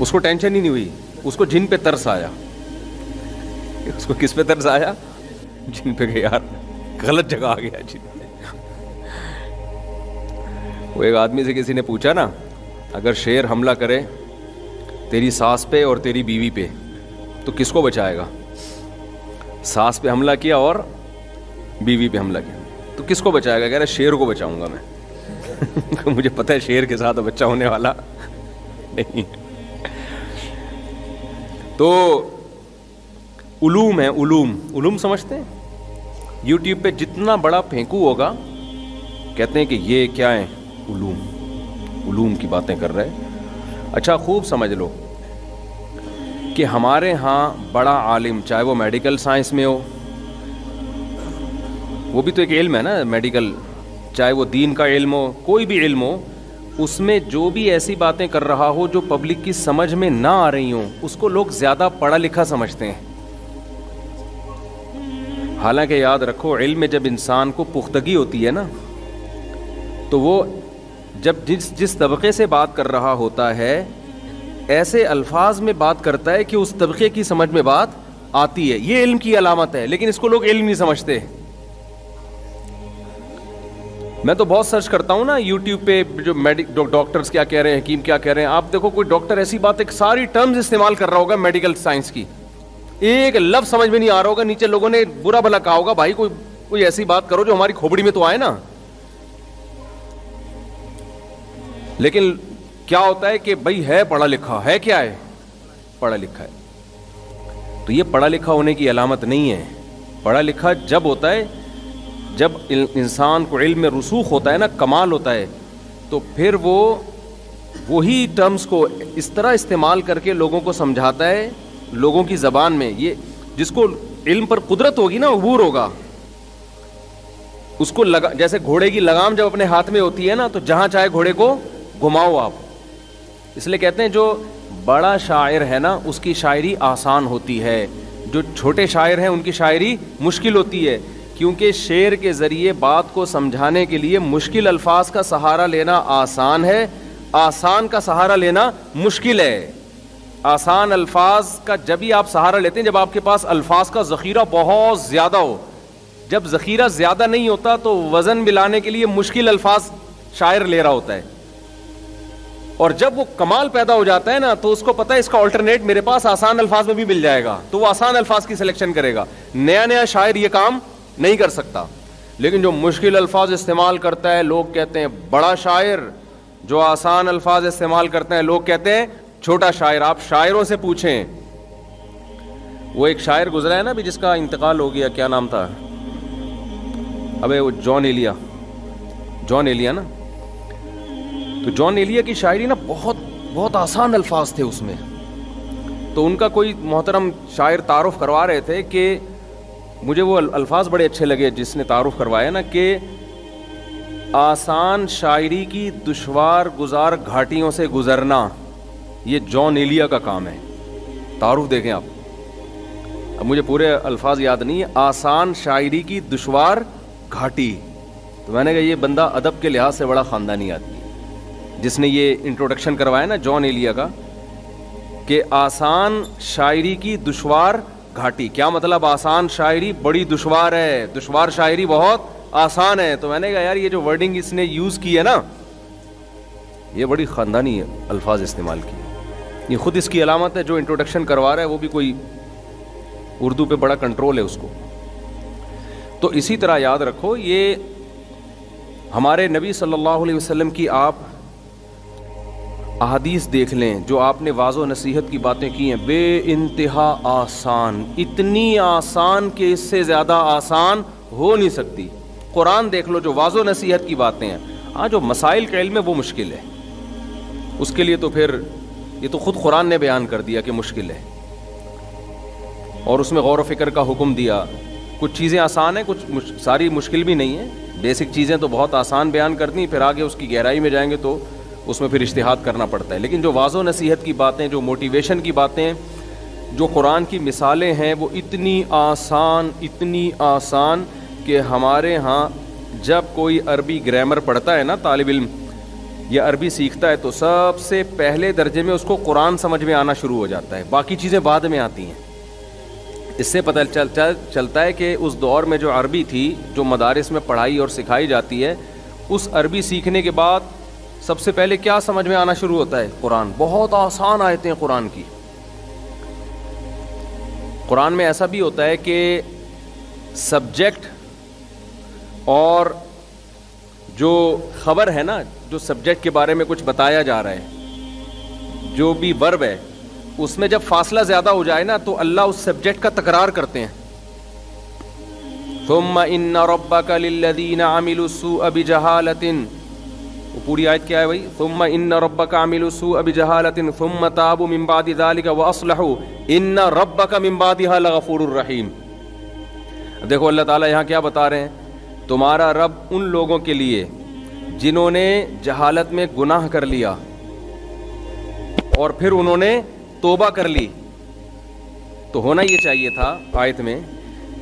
[SPEAKER 1] اس کو ٹینشن ہی نہیں ہوئی، اس کو جن پہ ترس آیا. اس کو کس پہ ترس آیا؟ جن پہ. کہ یار غلط جگہ آ گیا جن. وہ ایک آدمی سے کسی نے پوچھا نا، اگر شیر حملہ کرے تیری ساس پہ اور تیری بیوی پہ تو کس کو بچائے گا؟ ساس پہ حملہ کیا اور بیوی پہ حملہ کیا، تو کس کو بچائے گا؟ کہہ رہا شیر کو بچاؤں گا میں. مجھے پتہ ہے شیر کے ساتھ بچہ ہونے والا نہیں. تو علوم ہے, علوم سمجھتے ہیں. یوٹیوب پہ جتنا بڑا پھینکو ہوگا کہتے ہیں کہ یہ کیا ہے, علوم کی باتیں کر رہے. اچھا خوب سمجھ لو کہ ہمارے ہاں بڑا عالم, چاہے وہ میڈیکل سائنس میں ہو, وہ بھی تو ایک علم ہے نا میڈیکل, چاہے وہ دین کا علم ہو, کوئی بھی علم ہو, اس میں جو بھی ایسی باتیں کر رہا ہو جو پبلک کی سمجھ میں نہ آ رہی ہوں, اس کو لوگ زیادہ پڑھا لکھا سمجھتے ہیں. حالانکہ یاد رکھو, علم میں جب انسان کو پختگی ہوتی ہے نا, تو وہ جب جس طبقے سے بات کر رہا ہوتا ہے ایسے الفاظ میں بات کرتا ہے کہ اس طبقے کی سمجھ میں بات آتی ہے. یہ علم کی علامت ہے, لیکن اس کو لوگ علم نہیں سمجھتے. میں تو بہت سرچ کرتا ہوں نا یوٹیوب پہ, جو ڈاکٹرز کیا کہہ رہے ہیں, حکیم کیا کہہ رہے ہیں. آپ دیکھو کوئی ڈاکٹر ایسی بات ہے کہ ساری ٹرمز استعمال کر رہا ہوگا میڈیکل سائنس کی, ایک لفظ سمجھ میں نہیں آ رہا ہوگا, نیچے لوگوں نے برا بھلا کہا ہوگا بھائی کوئی ایسی بات کرو جو ہماری کھوپڑی میں تو آئے نا. لیکن کیا ہوتا ہے کہ بھائی ہے پڑھا لکھا, ہے کیا ہے, پڑھا لکھا ہے. تو یہ پڑھا لکھا ہونے کی علامت نہیں ہے. پڑھا لکھا جب ہوتا ہے جب انسان کو علم میں رسوخ ہوتا ہے نا, کمال ہوتا ہے, تو پھر وہی ٹرمز کو اس طرح استعمال کر کے لوگوں کو سمجھاتا ہے لوگوں کی زبان میں. یہ جس کو علم پر قدرت ہوگی نا, عبور ہوگا, اس کو جیسے گھوڑے کی لگام جب اپنے ہاتھ میں ہوتی ہے نا, تو جہاں چاہے گھوڑے کو گھماؤ آپ. اس لیے کہتے ہیں جو بڑا شاعر ہے نا اس کی شاعری آسان ہوتی ہے, جو چھوٹے شاعر ہیں ان کی شاعری مشکل ہوتی ہے, کیونکہ شعر کے ذریعے بات کو سمجھانے کے لیے مشکل الفاظ کا سہارا لینا آسان ہے, آسان کا سہارا لینا مشکل ہے. آسان الفاظ کا جب ہی آپ سہارا لیتے ہیں جب آپ کے پاس الفاظ کا ذخیرہ بہت زیادہ ہو. جب ذخیرہ زیادہ نہیں ہوتا تو وزن ملانے کے لیے مشکل الفاظ شاعر لے رہا ہوتا ہے, اور جب وہ کمال پیدا ہو جاتا ہے نا تو اس کو پتہ ہے اس کا آلٹرنیٹ میرے پاس آسان الفاظ میں بھی مل جائے گا, تو وہ آسان الفاظ کی سلیکشن کرے گا. نیا شاعر یہ کام نہیں کر سکتا. لیکن جو مشکل الفاظ استعمال کرتا ہے لوگ کہتے ہیں بڑا شاعر, جو آسان الفاظ استعمال کرتے ہیں لوگ کہتے ہیں چھوٹا شاعر. آپ شاعروں سے پوچھیں, وہ ایک شاعر گزرا ہے نا ابھی جس کا انتقال ہو گیا, کیا نام تھا, ابے وہ جان ایلیا نا. تو جان ایلیا کی شاعری نا بہت آسان الفاظ تھے اس میں. تو ان کا کوئی محترم شاعر تعارف کروا رہے تھے کہ مجھے وہ الفاظ بڑے اچھے لگے جس نے تعارف کروایا نا, کہ آسان شاعری کی دشوار گزار گھاٹیوں سے گزرنا یہ جان ایلیا کا کام ہے. تعارف دیکھیں آپ, اب مجھے پورے الفاظ یاد نہیں ہے. آسان شاعری کی دشوار گھاٹی. تو میں نے کہا یہ بندہ ادب کے لحاظ سے بڑا خاندانی آدمی جس نے یہ انٹروڈکشن کروایا نا جان ایلیا کا, کہ آسان شاعری کی دشوار گھاٹی. کیا مطلب, آسان شاعری بڑی دشوار ہے, دشوار شاعری بہت آسان ہے. تو میں نے کہا یار یہ جو ورڈنگ اس نے یوز کی ہے نا یہ بڑی خاندانی الفاظ استعمال کی. یہ خود اس کی علامت ہے, جو انٹروڈکشن کروا رہا ہے وہ بھی کوئی اردو پہ بڑا کنٹرول ہے اس کو. تو اسی طرح یاد رکھو, یہ ہمارے نبی صلی اللہ علیہ وسلم کی آپ احادیث دیکھ لیں جو آپ نے واضح و نصیحت کی باتیں کی ہیں, بے انتہا آسان, اتنی آسان کہ اس سے زیادہ آسان ہو نہیں سکتی. قرآن دیکھ لو جو واضح و نصیحت کی باتیں ہیں. ہاں جو مسائل کا علم ہے وہ مشکل ہے, اس کے لیے تو پھر یہ تو خود قرآن نے بیان کر دیا کہ مشکل ہے, اور اس میں غور و فکر کا حکم دیا. کچھ چیزیں آسان ہیں, کچھ ساری مشکل بھی نہیں ہیں. بیسک چیزیں تو بہت آسان بیان کر دیں, پھر آگے اس کی گہرائی میں جائیں گے تو اس میں پھر اجتہاد کرنا پڑتا ہے. لیکن جو واضح و نصیحت کی باتیں, جو موٹیویشن کی باتیں, جو قرآن کی مثالیں ہیں وہ اتنی آسان کہ ہمارے ہاں جب کوئی عربی گرامر پڑھتا ہے نا طالب علم یا عربی سیکھتا ہے تو سب سے پہلے درجے میں اس کو قرآن سمجھ میں آنا شروع ہو جاتا ہے, باقی چیزیں بعد میں آتی ہیں. اس سے پتہ چلتا ہے کہ اس دور میں جو عربی تھی, جو مدارس میں پڑھائی اور سکھائی جاتی ہے, اس عربی سیکھنے کے بعد سب سے پہلے کیا سمجھ میں آنا شروع ہوتا ہے, قرآن. بہت آسان آیتیں قرآن کی. قرآن میں ایسا بھی ہوتا ہے کہ سبجیکٹ اور جو خبر ہے نا, جو سبجیکٹ کے بارے میں کچھ بتایا جا رہا ہے, جو بھی ورب ہے, اس میں جب فاصلہ زیادہ ہو جائے نا تو اللہ اس سبجیکٹ کا تکرار کرتے ہیں. ثم ان ربک للذین عملوا السوء بجہالۃ, وہ پوری آیت کیا ہے بھائی؟ ثم ان ربک عملوا السوء بجہالۃ ثم تابوا من بعد ذلک واصلحوا ان ربک من بعدها لغفور رحیم. دیکھو اللہ تعالیٰ یہاں کیا بتا رہے ہیں, تمہارا رب ان لوگوں کے لیے جنہوں نے جہالت میں گناہ کر لیا اور پھر انہوں نے توبہ کر لی. تو ہونا یہ چاہیے تھا آیت میں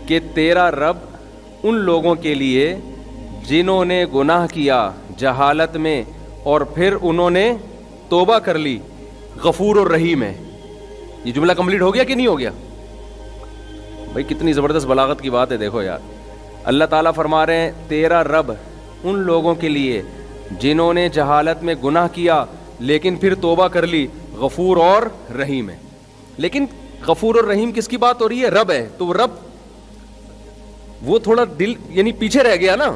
[SPEAKER 1] کہ تیرا رب ان لوگوں کے لیے جنہوں نے گناہ کیا جہالت میں اور پھر انہوں نے توبہ کر لی غفور اور رحیم ہے. یہ جملہ کمپلیٹ ہو گیا کہ نہیں ہو گیا بھائی؟ کتنی زبردست بلاغت کی بات ہے. دیکھو یار, اللہ تعالیٰ فرما رہے ہیں تیرا رب ان لوگوں کے لیے جنہوں نے جہالت میں گناہ کیا لیکن پھر توبہ کر لی غفور اور رحیم ہے. لیکن غفور اور رحیم کس کی بات ہو رہی ہے؟ رب ہے. تو رب وہ تھوڑا دل یعنی پیچھے رہ گیا نا,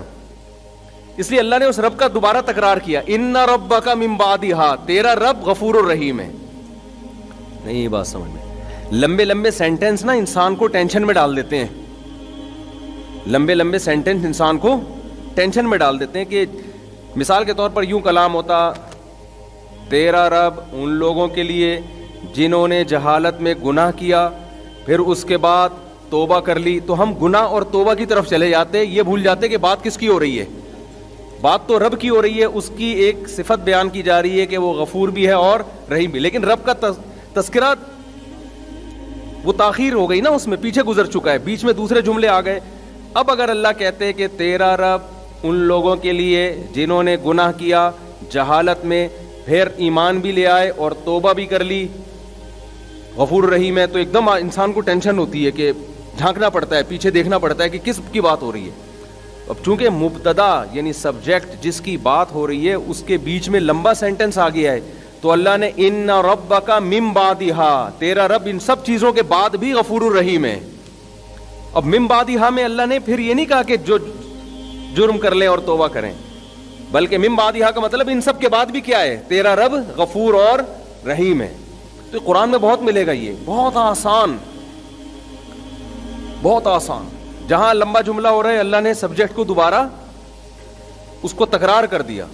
[SPEAKER 1] اس لیے اللہ نے اس رب کا دوبارہ تکرار کیا, ان ربک من بعدہا, تیرا رب غفور اور رحیم ہے. نہیں یہ بات سمجھ میں, لمبے لمبے سینٹنس نا انسان کو ٹینشن میں ڈال دیتے ہیں. لمبے لمبے سینٹنس انسان کو ٹینشن میں ڈال دیتے ہیں. کہ مثال کے طور پر یوں کلام ہوتا, تیرا رب ان لوگوں کے لیے جنہوں نے جہالت میں گناہ کیا پھر اس کے بعد توبہ کر لی. تو ہم گناہ اور توبہ کی طرف چلے جاتے, یہ بھول جاتے کہ بات کس کی ہو رہی ہے. بات تو رب کی ہو رہی ہے, اس کی ایک صفت بیان کی جا رہی ہے کہ وہ غفور بھی ہے اور رحیم بھی. لیکن رب کا تذکرہ وہ تاخیر ہو گئی نا, اس میں پیچھے گزر چکا ہے, بیچ میں دوسرے جملے آ گئے. اب اگر اللہ کہتے کہ تیرا رب ان لوگوں کے لیے جنہوں نے گناہ کیا جہالت میں پھر ایمان بھی لے آئے اور توبہ بھی کر لی غفور رحیم ہے, تو ایک دم انسان کو ٹینشن ہوتی ہے کہ جھانکنا پڑتا ہے, پیچھے دیکھنا پڑتا ہے کہ کس کی بات ہو رہی ہے. اب چونکہ مبتدا یعنی سبجیکٹ جس کی بات ہو رہی ہے اس کے بیچ میں لمبا سینٹنس آ گیا ہے, تو اللہ نے ان ربک من بعدہا, تیرا رب ان سب چیزوں کے بعد بھی غفور الرحیم ہے. اب من بعدہا میں اللہ نے پھر یہ نہیں کہا کہ جو جرم کر لیں اور توبہ کریں, بلکہ من بعدہا کا مطلب ان سب کے بعد بھی کیا ہے, تیرا رب غفور اور رحیم ہے. تو قرآن میں بہت ملے گا, یہ بہت آسان, بہت آسان. جہاں لمبا جملہ ہو رہا ہے اللہ نے سبجیکٹ کو دوبارہ اس کو تکرار کر دیا.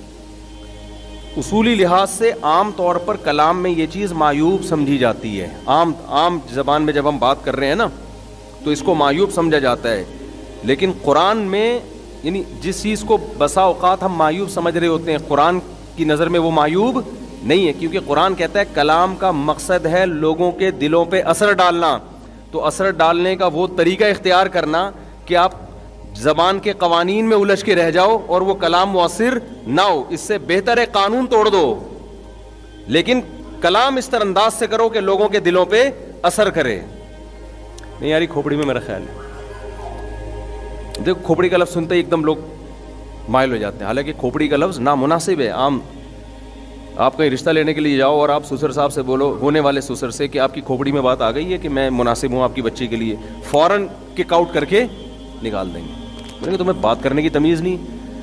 [SPEAKER 1] اصولی لحاظ سے عام طور پر کلام میں یہ چیز معیوب سمجھی جاتی ہے. عام زبان میں جب ہم بات کر رہے ہیں نا تو اس کو معیوب سمجھا جاتا ہے, لیکن قرآن میں یعنی جس چیز کو بسا اوقات ہم معیوب سمجھ رہے ہوتے ہیں قرآن کی نظر میں وہ معیوب نہیں ہے, کیونکہ قرآن کہتا ہے کلام کا مقصد ہے لوگوں کے دلوں پہ اثر ڈالنا. تو اثر ڈالنے کا وہ طریقہ اختیار کرنا کہ آپ زبان کے قوانین میں الجھ کے رہ جاؤ اور وہ کلام مؤثر نہ ہو. اس سے بہتر ہے قانون توڑ دو, لیکن کلام اس طرح انداز سے کرو کہ لوگوں کے دلوں پہ اثر کرے. نہیں یاری کھوپڑی میں میرا خیال ہے, دیکھو کھوپڑی کا لفظ سنتے ہی ایک دم لوگ مائل ہو جاتے ہیں, حالانکہ کھوپڑی کا لفظ نامناسب ہے. عام آپ کہیں رشتہ لینے کے لیے جاؤ اور آپ سسر صاحب سے بولو, ہونے والے سسر سے, کہ آپ کی کھوپڑی میں بات آ گئی ہے کہ میں مناسب ہوں آپ کی بچی کے لیے, فوراً کک آؤٹ کر کے نکال دیں گے. تمہیں بات کرنے کی تمیز نہیں.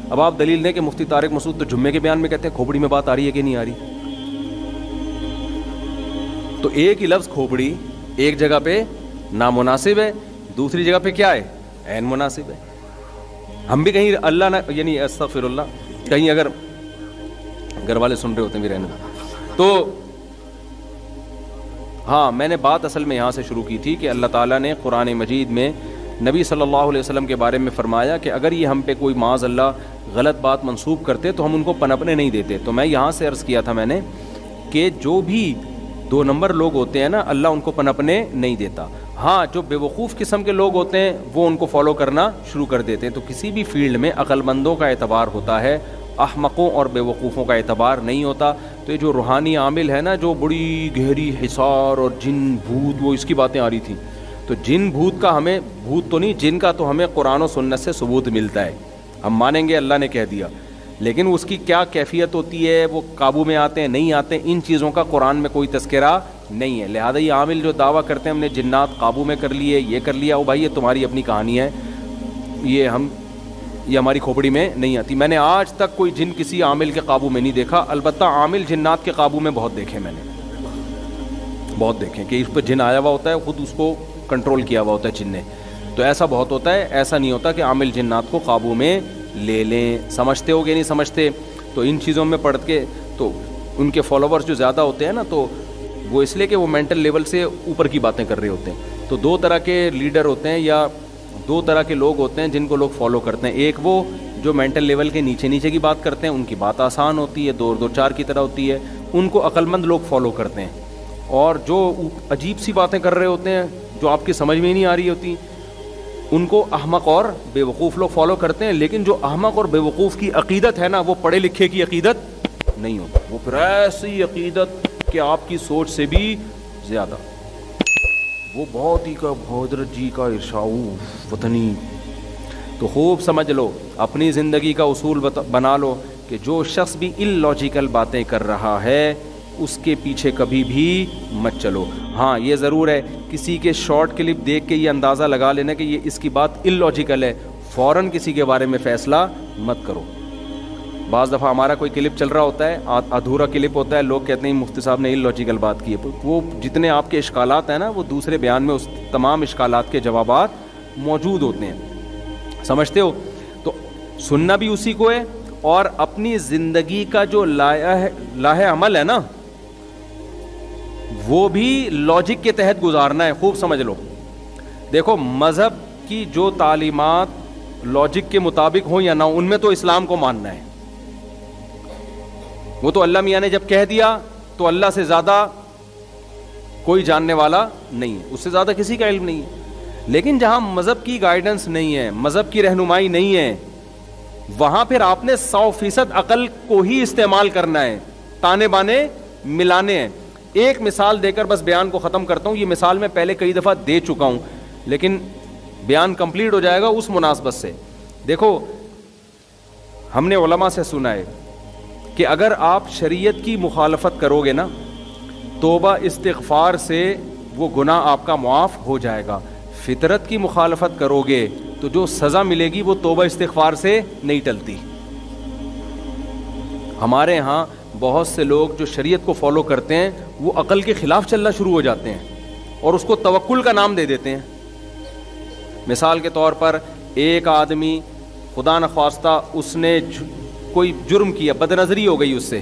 [SPEAKER 1] اب آپ دلیل دیں کہ مفتی طارق مسعود تو جمعے کے بیان میں کہتے ہیں کھوپڑی میں بات آ رہی ہے کہ نہیں آ رہی. تو ایک ہی لفظ کھوپڑی ایک جگہ پہ نامناسب ہے, دوسری جگہ پہ کیا ہے, عین مناسب ہے. ہم بھی کہیں اللہ نہ یعنی استغفر اللہ, کہیں اگر گھر والے سن رہے ہوتے ہیں بھی رہنے تو ہاں, میں نے بات اصل میں یہاں سے شروع کی تھی کہ اللہ تعالیٰ نے قرآن مجید میں نبی صلی اللہ علیہ وسلم کے بارے میں فرمایا کہ اگر یہ ہم پہ کوئی معاذ اللہ غلط بات منسوب کرتے تو ہم ان کو پنپنے نہیں دیتے. تو میں یہاں سے عرض کیا تھا میں نے کہ جو بھی 2 نمبر لوگ ہوتے ہیں نا اللہ ان کو پنپنے نہیں دیتا. ہاں جو بے وقوف قسم کے لوگ ہوتے ہیں وہ ان کو فالو کرنا شروع کر دیتے ہیں. تو کسی بھی فیلڈ میں عقل مندوں کا اعتبار ہوتا ہے, احمقوں اور بے وقوفوں کا اعتبار نہیں ہوتا. تو یہ جو روحانی عامل ہے نا, جو بڑی گہری حصار اور جن بھوت وہ اس کی باتیں آ رہی تھیں, تو جن بھوت کا ہمیں, بھوت تو نہیں جن کا تو ہمیں قرآن و سنت سے ثبوت ملتا ہے. ہم مانیں گے اللہ نے کہہ دیا, لیکن اس کی کیا کیفیت ہوتی ہے, وہ قابو میں آتے ہیں نہیں آتے, ان چیزوں کا قرآن میں کوئی تذکرہ نہیں ہے. لہذا یہ عامل جو دعویٰ کرتے ہیں ہم نے جنات قابو میں کر لیے, یہ کر لیا, وہ بھائی یہ تمہاری اپنی کہانی ہے, یہ ہم یہ ہماری کھوپڑی میں نہیں آتی. میں نے آج تک کوئی جن کسی عامل کے قابو میں نہیں دیکھا, البتہ عامل جنات کے قابو میں بہت دیکھے, میں نے بہت دیکھے کہ اس پہ جن آیا ہوا ہوتا ہے, خود اس کو کنٹرول کیا ہوا ہوتا ہے جن نے. تو ایسا بہت ہوتا ہے, ایسا نہیں ہوتا کہ عامل جنات کو قابو میں لے لیں. سمجھتے ہو کہ نہیں سمجھتے؟ تو ان چیزوں میں پڑھ کے تو ان کے فالوورز جو زیادہ ہوتے ہیں نا, تو وہ اس لیے کہ وہ مینٹل لیول سے اوپر کی باتیں کر رہے ہوتے ہیں. تو دو طرح کے لیڈر ہوتے ہیں یا دو طرح کے لوگ ہوتے ہیں جن کو لوگ فالو کرتے ہیں. ایک وہ جو مینٹل لیول کے نیچے نیچے کی بات کرتے ہیں, ان کی بات آسان ہوتی ہے, دو چار کی طرح ہوتی ہے, ان کو عقل مند لوگ فالو کرتے ہیں. اور جو عجیب سی باتیں کر رہے ہوتے ہیں جو آپ کی سمجھ میں ہی نہیں آ رہی ہوتی, ان کو احمق اور بے وقوف لوگ فالو کرتے ہیں. لیکن جو احمق اور بے وقوف کی عقیدت ہے نا, وہ پڑھے لکھے کی عقیدت نہیں ہوتی. وہ پھر ایسی عقیدت کہ آپ کی سوچ سے بھی زیادہ, وہ بہت ہی کا حضرت جی کا ارشاد وطنی. تو خوب سمجھ لو, اپنی زندگی کا اصول بنا لو کہ جو شخص بھی ان لاجیکل باتیں کر رہا ہے اس کے پیچھے کبھی بھی مت چلو. ہاں یہ ضرور ہے, کسی کے شارٹ کلپ دیکھ کے یہ اندازہ لگا لینا کہ یہ اس کی بات ان لاجیکل ہے, فوراً کسی کے بارے میں فیصلہ مت کرو. بعض دفعہ ہمارا کوئی کلپ چل رہا ہوتا ہے, ادھورا کلپ ہوتا ہے, لوگ کہتے ہیں مفتی صاحب نے ان لاجیکل بات کی ہے. وہ جتنے آپ کے اشکالات ہیں نا, وہ دوسرے بیان میں اس تمام اشکالات کے جوابات موجود ہوتے ہیں. سمجھتے ہو؟ تو سننا بھی اسی کو ہے, اور اپنی زندگی کا جو لاہ عمل ہے نا, وہ بھی لاجک کے تحت گزارنا ہے. خوب سمجھ لو. دیکھو, مذہب کی جو تعلیمات لاجک کے مطابق ہوں یا نہ, ان میں تو اسلام کو ماننا ہے. وہ تو اللہ میاں نے جب کہہ دیا تو اللہ سے زیادہ کوئی جاننے والا نہیں ہے, اس سے زیادہ کسی کا علم نہیں ہے. لیکن جہاں مذہب کی گائیڈنس نہیں ہے, مذہب کی رہنمائی نہیں ہے, وہاں پھر آپ نے 100% عقل کو ہی استعمال کرنا ہے, تانے بانے ملانے ہیں. ایک مثال دے کر بس بیان کو ختم کرتا ہوں. یہ مثال میں پہلے کئی دفعہ دے چکا ہوں, لیکن بیان کمپلیٹ ہو جائے گا اس مناسبت سے. دیکھو, ہم نے علماء سے سنا ہے کہ اگر آپ شریعت کی مخالفت کرو گے نا, توبہ استغفار سے وہ گناہ آپ کا معاف ہو جائے گا. فطرت کی مخالفت کرو گے تو جو سزا ملے گی وہ توبہ استغفار سے نہیں ٹلتی. ہمارے ہاں بہت سے لوگ جو شریعت کو فالو کرتے ہیں وہ عقل کے خلاف چلنا شروع ہو جاتے ہیں اور اس کو توکل کا نام دے دیتے ہیں. مثال کے طور پر, ایک آدمی خدا نخواستہ اس نے کوئی جرم کیا, بد نظری ہو گئی اس سے,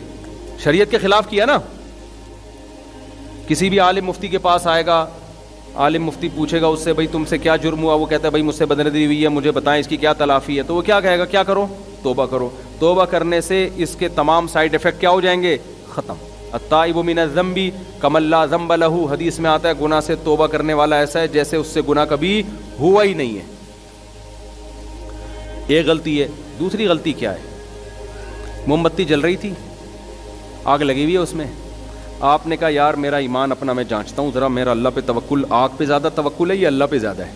[SPEAKER 1] شریعت کے خلاف کیا نا. کسی بھی عالم مفتی کے پاس آئے گا, عالم مفتی پوچھے گا اس سے, بھائی تم سے کیا جرم ہوا؟ وہ کہتا ہے بھائی مجھ سے بد نظری ہوئی ہے, مجھے بتائیں اس کی کیا تلافی ہے. تو وہ کیا کہے گا؟ کیا کرو؟ توبہ کرو. توبہ کرنے سے اس کے تمام سائیڈ ایفیکٹ کیا ہو جائیں گے؟ ختم. التائب من الذنب کمن لا ذنب لہ, حدیث میں آتا ہے گناہ سے توبہ کرنے والا ایسا ہے جیسے اس سے گناہ کبھی ہوا ہی نہیں ہے. ایک غلطی ہے. دوسری غلطی کیا ہے؟ موم بتی جل رہی تھی, آگ لگی ہوئی ہے اس میں, آپ نے کہا یار میرا ایمان اپنا میں جانچتا ہوں ذرا, میرا اللہ پہ توکل, آگ پہ زیادہ توکل ہے یا اللہ پہ زیادہ ہے؟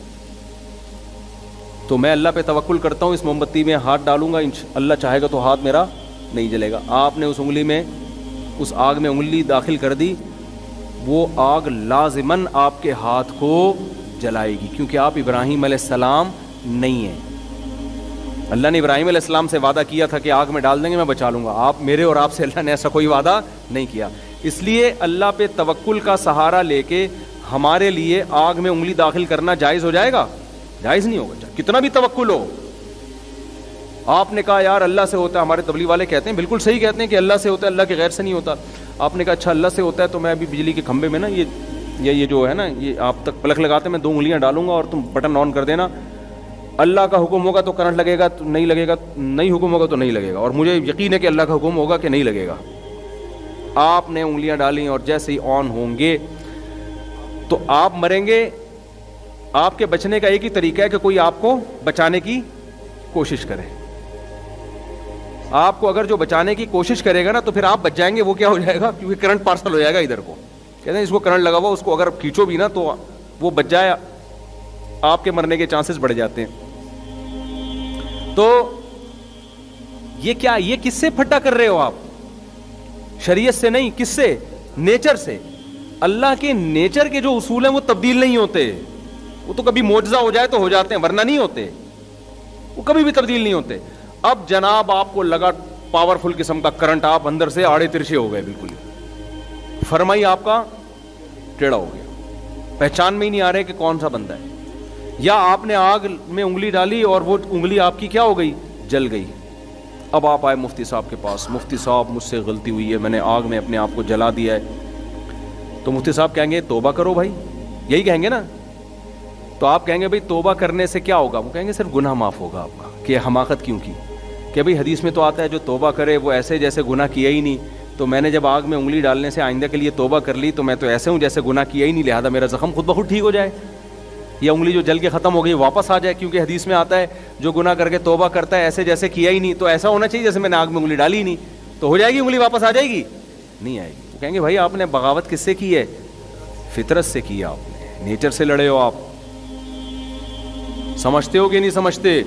[SPEAKER 1] تو میں اللہ پہ توکل کرتا ہوں, اس موم بتی میں ہاتھ ڈالوں گا, اللہ چاہے گا تو ہاتھ میرا نہیں جلے گا. آپ نے اس انگلی میں, اس آگ میں انگلی داخل کر دی, وہ آگ لازماً آپ کے ہاتھ کو جلائے گی, کیونکہ آپ ابراہیم علیہ السلام نہیں ہیں. اللہ نے ابراہیم علیہ السلام سے وعدہ کیا تھا کہ آگ میں ڈال دیں گے میں بچا لوں گا. آپ میرے اور آپ سے اللہ نے ایسا کوئی وعدہ نہیں کیا. اس لیے اللہ پہ توکل کا سہارا لے کے ہمارے لیے آگ میں انگلی داخل کرنا جائز ہو جائے گا؟ جائز نہیں ہوگا, کتنا بھی توکل ہو. آپ نے کہا یار اللہ سے ہوتا ہے, ہمارے تبلیغ والے کہتے ہیں, بالکل صحیح کہتے ہیں کہ اللہ سے ہوتا ہے, اللہ کے غیر سے نہیں ہوتا. آپ نے کہا اچھا اللہ سے ہوتا ہے تو میں ابھی بجلی کے کھمبے میں نا یہ جو ہے نا, یہ آپ تک پلک لگاتے میں 2 انگلیاں ڈالوں گا اور تم بٹن آن کر دینا, اللہ کا حکم ہوگا تو کرنٹ لگے گا, تو نہیں لگے گا, نہیں حکم ہوگا تو نہیں لگے گا, اور مجھے یقین ہے کہ اللہ کا حکم ہوگا کہ نہیں لگے گا. آپ نے انگلیاں ڈالیں اور جیسے ہی آن ہوں گے تو آپ مریں گے. آپ کے بچنے کا ایک ہی طریقہ ہے کہ کوئی آپ کو بچانے کی کوشش کرے. آپ کو اگر جو بچانے کی کوشش کرے گا نا تو پھر آپ بچ جائیں گے, وہ کیا ہو جائے گا, کیونکہ کرنٹ پارسل ہو جائے گا ادھر کو. کہتے ہیں اس کو کرنٹ لگا ہوا, اس کو اگر کھینچو بھی نا تو وہ بچ جائے, آپ کے مرنے کے چانسز بڑھ جاتے ہیں. تو یہ کیا, یہ کس سے پھٹا کر رہے ہو آپ؟ شریعت سے نہیں, کس سے؟ نیچر سے. اللہ کے نیچر کے جو اصول ہیں وہ تبدیل نہیں ہوتے, وہ تو کبھی معجزہ ہو جائے تو ہو جاتے ہیں ورنہ نہیں ہوتے. وہ کبھی بھی تبدیل نہیں ہوتے. اب جناب آپ کو لگا پاورفل قسم کا کرنٹ, آپ اندر سے آڑے ترچھے ہو گئے, بالکل فرمائی آپ کا ٹیڑھا ہو گیا, پہچان میں ہی نہیں آ رہے کہ کون سا بندہ ہے. یا آپ نے آگ میں انگلی ڈالی اور وہ انگلی آپ کی کیا ہو گئی, جل گئی. اب آپ آئے مفتی صاحب کے پاس, مفتی صاحب مجھ سے غلطی ہوئی ہے, میں نے آگ میں اپنے آپ کو جلا دیا ہے. تو مفتی صاحب کہیں گے توبہ کرو بھائی, یہی کہیں گے نا. تو آپ کہیں گے بھائی توبہ کرنے سے کیا ہوگا؟ وہ کہیں گے صرف گناہ معاف ہوگا آپ کا. کہ حماقت کیوں کی؟ کہ بھائی حدیث میں تو آتا ہے جو توبہ کرے وہ ایسے جیسے گناہ کیا ہی نہیں. تو میں نے جب آگ میں انگلی ڈالنے سے آئندہ کے لیے توبہ کر لی تو میں تو ایسے ہوں جیسے گناہ کیا ہی نہیں, لہٰذا میرا زخم خود بخود ٹھیک ہو جائے, یا انگلی جو جل کے ختم ہو گئی واپس آ جائے, کیونکہ حدیث میں آتا ہے جو گناہ کر کے توبہ کرتا ہے ایسے جیسے کیا ہی نہیں. تو ایسا ہونا چاہیے جیسے میں نے آگ میں انگلی ڈالی ہی نہیں, تو ہو جائے گی انگلی واپس آ جائے گی؟ نہیں آئے گی. وہ کہیں گے بھائی آپ نے بغاوت کس سے کی ہے؟ فطرت سے کی, آپ نے نیچر سے لڑے ہو. آپ سمجھتے ہو کہ نہیں سمجھتے؟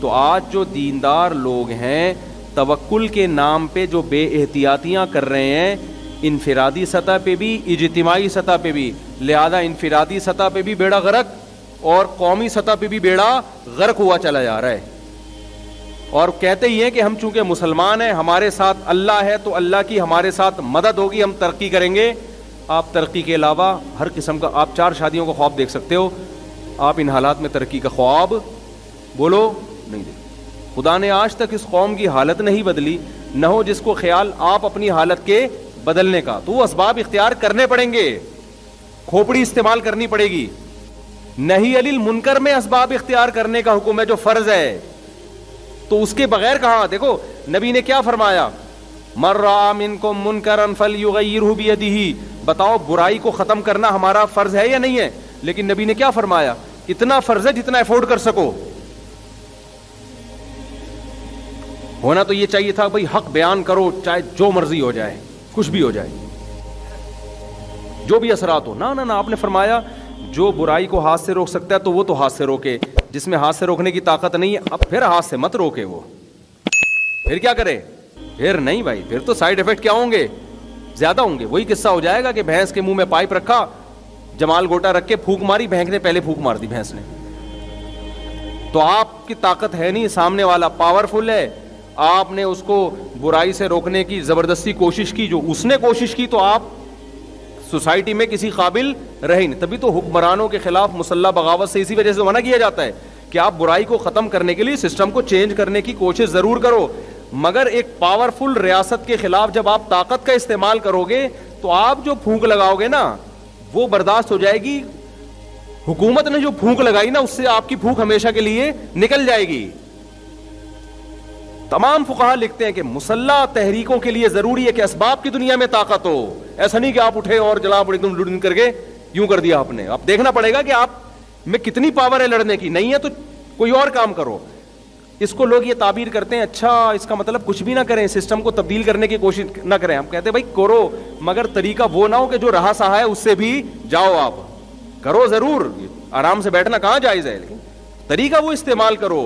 [SPEAKER 1] تو آج جو دیندار لوگ ہیں توکل کے نام پہ جو بے احتیاطیاں کر رہے ہیں, انفرادی سطح پہ بھی اجتماعی سطح پہ بھی, لہذا انفرادی سطح پہ بھی بیڑا غرق اور قومی سطح پہ بھی بیڑا غرق ہوا چلا جا رہا ہے. اور کہتے ہی ہیں کہ ہم چونکہ مسلمان ہیں, ہمارے ساتھ اللہ ہے, تو اللہ کی ہمارے ساتھ مدد ہوگی, ہم ترقی کریں گے. آپ ترقی کے علاوہ ہر قسم کا, آپ 4 شادیوں کا خواب دیکھ سکتے ہو, آپ ان حالات میں ترقی کا خواب بولو نہیں دیکھ. خدا نے آج تک اس قوم کی حالت نہیں بدلی, نہ ہو جس کو خیال آپ اپنی حالت کے بدلنے کا. تو وہ اسباب اختیار کرنے پڑیں گے, کھوپڑی استعمال کرنی پڑے گی. نہی علی المنکر میں اسباب اختیار کرنے کا حکم ہے جو فرض ہے, تو اس کے بغیر کہاں؟ دیکھو نبی نے کیا فرمایا, من رأى منکم منکرا فلیغیرہ بیدہ. بتاؤ برائی کو ختم کرنا ہمارا فرض ہے یا نہیں ہے؟ لیکن نبی نے کیا فرمایا, اتنا فرض ہے جتنا افورڈ کر سکو. ہونا تو یہ چاہیے تھا بھائی حق بیان کرو چاہے جو مرضی ہو جائے, کچھ بھی ہو جائے, جو بھی اثرات ہو. نہ آپ نے فرمایا جو برائی کو ہاتھ سے روک سکتا ہے تو وہ تو ہاتھ سے روکے, جس میں ہاتھ سے روکنے کی طاقت نہیں ہے اب پھر ہاتھ سے مت روکے. وہ پھر کیا کرے؟ پھر نہیں بھائی, پھر تو سائیڈ ایفیکٹ کیا ہوں گے؟ زیادہ ہوں گے. وہی قصہ ہو جائے گا کہ بھینس کے منہ میں پائپ رکھا, جمال گوٹا رکھ کے پھونک ماری, بھینس نے پہلے پھونک مار دی بھینس نے. تو آپ کی طاقت ہے نہیں, سامنے والا پاورفل ہے, آپ نے اس کو برائی سے روکنے کی زبردستی کوشش کی, جو اس نے کوشش کی تو آپ سوسائٹی میں کسی قابل رہے نہیں. تبھی تو حکمرانوں کے خلاف مسلح بغاوت سے اسی وجہ سے منع کیا جاتا ہے کہ آپ برائی کو ختم کرنے کے لیے سسٹم کو چینج کرنے کی کوشش ضرور کرو, مگر ایک پاورفل ریاست کے خلاف جب آپ طاقت کا استعمال کرو گے تو آپ جو پھونک لگاؤ گے نا وہ برداشت ہو جائے گی. حکومت نے جو پھونک لگائی نا اس سے آپ کی پھونک ہمیشہ کے لیے نکل جائے گی. تمام فقہا لکھتے ہیں کہ مسلح تحریکوں کے لیے ضروری ہے کہ اسباب کی دنیا میں طاقت ہو. ایسا نہیں کہ آپ اٹھے اور جناب ایک دم لڑن کر کے یوں کر دیا آپ نے. آپ دیکھنا پڑے گا کہ آپ میں کتنی پاور ہے لڑنے کی. نہیں ہے تو کوئی اور کام کرو. اس کو لوگ یہ تعبیر کرتے ہیں اچھا اس کا مطلب کچھ بھی نہ کریں, سسٹم کو تبدیل کرنے کی کوشش نہ کریں. ہم کہتے ہیں بھائی کرو, مگر طریقہ وہ نہ ہو کہ جو رہا سہا ہے اس سے بھی جاؤ. آپ کرو ضرور, آرام سے بیٹھنا کہاں جائز ہے, لیکن طریقہ وہ استعمال کرو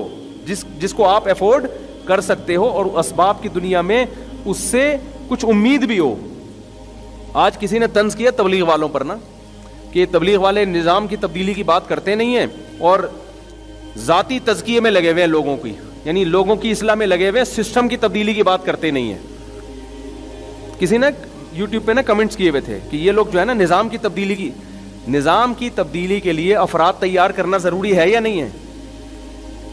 [SPEAKER 1] جس کو آپ افورڈ کر سکتے ہو اور اسباب کی دنیا میں اس سے کچھ امید بھی ہو. آج کسی نے طنز کیا تبلیغ والوں پر نا کہ تبلیغ والے نظام کی تبدیلی کی بات کرتے نہیں ہیں اور ذاتی تزکیے میں لگے ہوئے ہیں لوگوں کی, یعنی لوگوں کی اصلاح میں لگے ہوئے ہیں, سسٹم کی تبدیلی کی بات کرتے نہیں ہیں. کسی نے یوٹیوب پہ نا کمنٹس کیے ہوئے تھے کہ یہ لوگ جو ہے نا نظام کی تبدیلی کے لیے افراد تیار کرنا ضروری ہے یا نہیں ہے.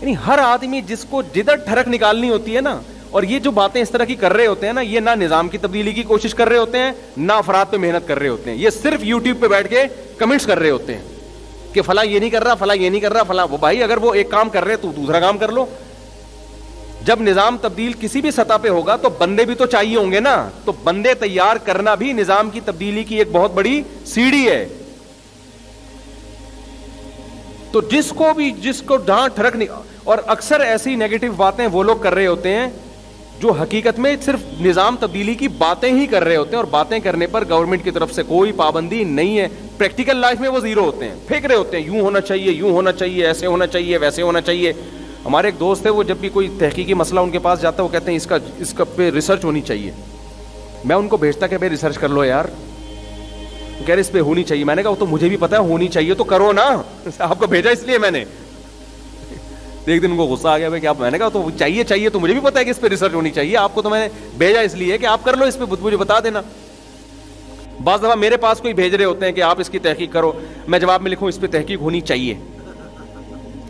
[SPEAKER 1] یعنی ہر آدمی جس کو جدھر ٹھڑک نکالنی ہوتی ہے نا, اور یہ جو باتیں اس طرح کی کر رہے ہوتے ہیں نا, یہ نہ نظام کی تبدیلی کی کوشش کر رہے ہوتے ہیں نہ افراد پہ محنت کر رہے ہوتے ہیں. یہ صرف یوٹیوب پہ بیٹھ کے کمنٹس کر رہے ہوتے ہیں کہ فلاں یہ نہیں کر رہا, فلاں یہ نہیں کر رہا, فلاں وہ. بھائی اگر وہ ایک کام کر رہے تو دوسرا کام کر لو. جب نظام تبدیل کسی بھی سطح پہ ہوگا تو بندے بھی تو چاہیے ہوں گے نا, تو بندے تیار کرنا بھی نظام کی تبدیلی کی ایک بہت بڑی سیڑھی ہے. تو جس کو ڈانٹ ٹھڑک نہیں, اور اکثر ایسی نیگیٹو باتیں وہ لوگ کر رہے ہوتے ہیں جو حقیقت میں صرف نظام تبدیلی کی باتیں ہی کر رہے ہوتے ہیں, اور باتیں کرنے پر گورنمنٹ کی طرف سے کوئی پابندی نہیں ہے. پریکٹیکل لائف میں وہ زیرو ہوتے ہیں, پھینک رہے ہوتے ہیں یوں ہونا چاہیے, یوں ہونا چاہیے, ایسے ہونا چاہیے, ویسے ہونا چاہیے. ہمارے ایک دوست ہے, وہ جب بھی کوئی تحقیقی مسئلہ ان کے پاس جاتا ہے وہ کہتے ہیں اس کا پہ ریسرچ ہونی چاہیے. میں ان کو بھیجتا کہ بھائی ریسرچ کر لو یار, کہہ رہے اس پہ ہونی چاہیے. میں نے کہا وہ تو مجھے بھی پتا ہے ہونی چاہیے تو کرو نا, آپ کو بھیجا اس لیے میں نے. ایک دن ان کو غصہ آ گیا بھائی کیا, میں نے کہا تو چاہیے تو مجھے بھی پتا ہے کہ اس پہ ریسرچ ہونی چاہیے, آپ کو تو میں نے بھیجا اس لیے کہ آپ کر لو, اس پہ مجھے بتا دینا. بعض دفعہ میرے پاس کوئی بھیج رہے ہوتے ہیں کہ آپ اس کی تحقیق کرو, میں جواب میں لکھوں اس پہ تحقیق ہونی چاہیے,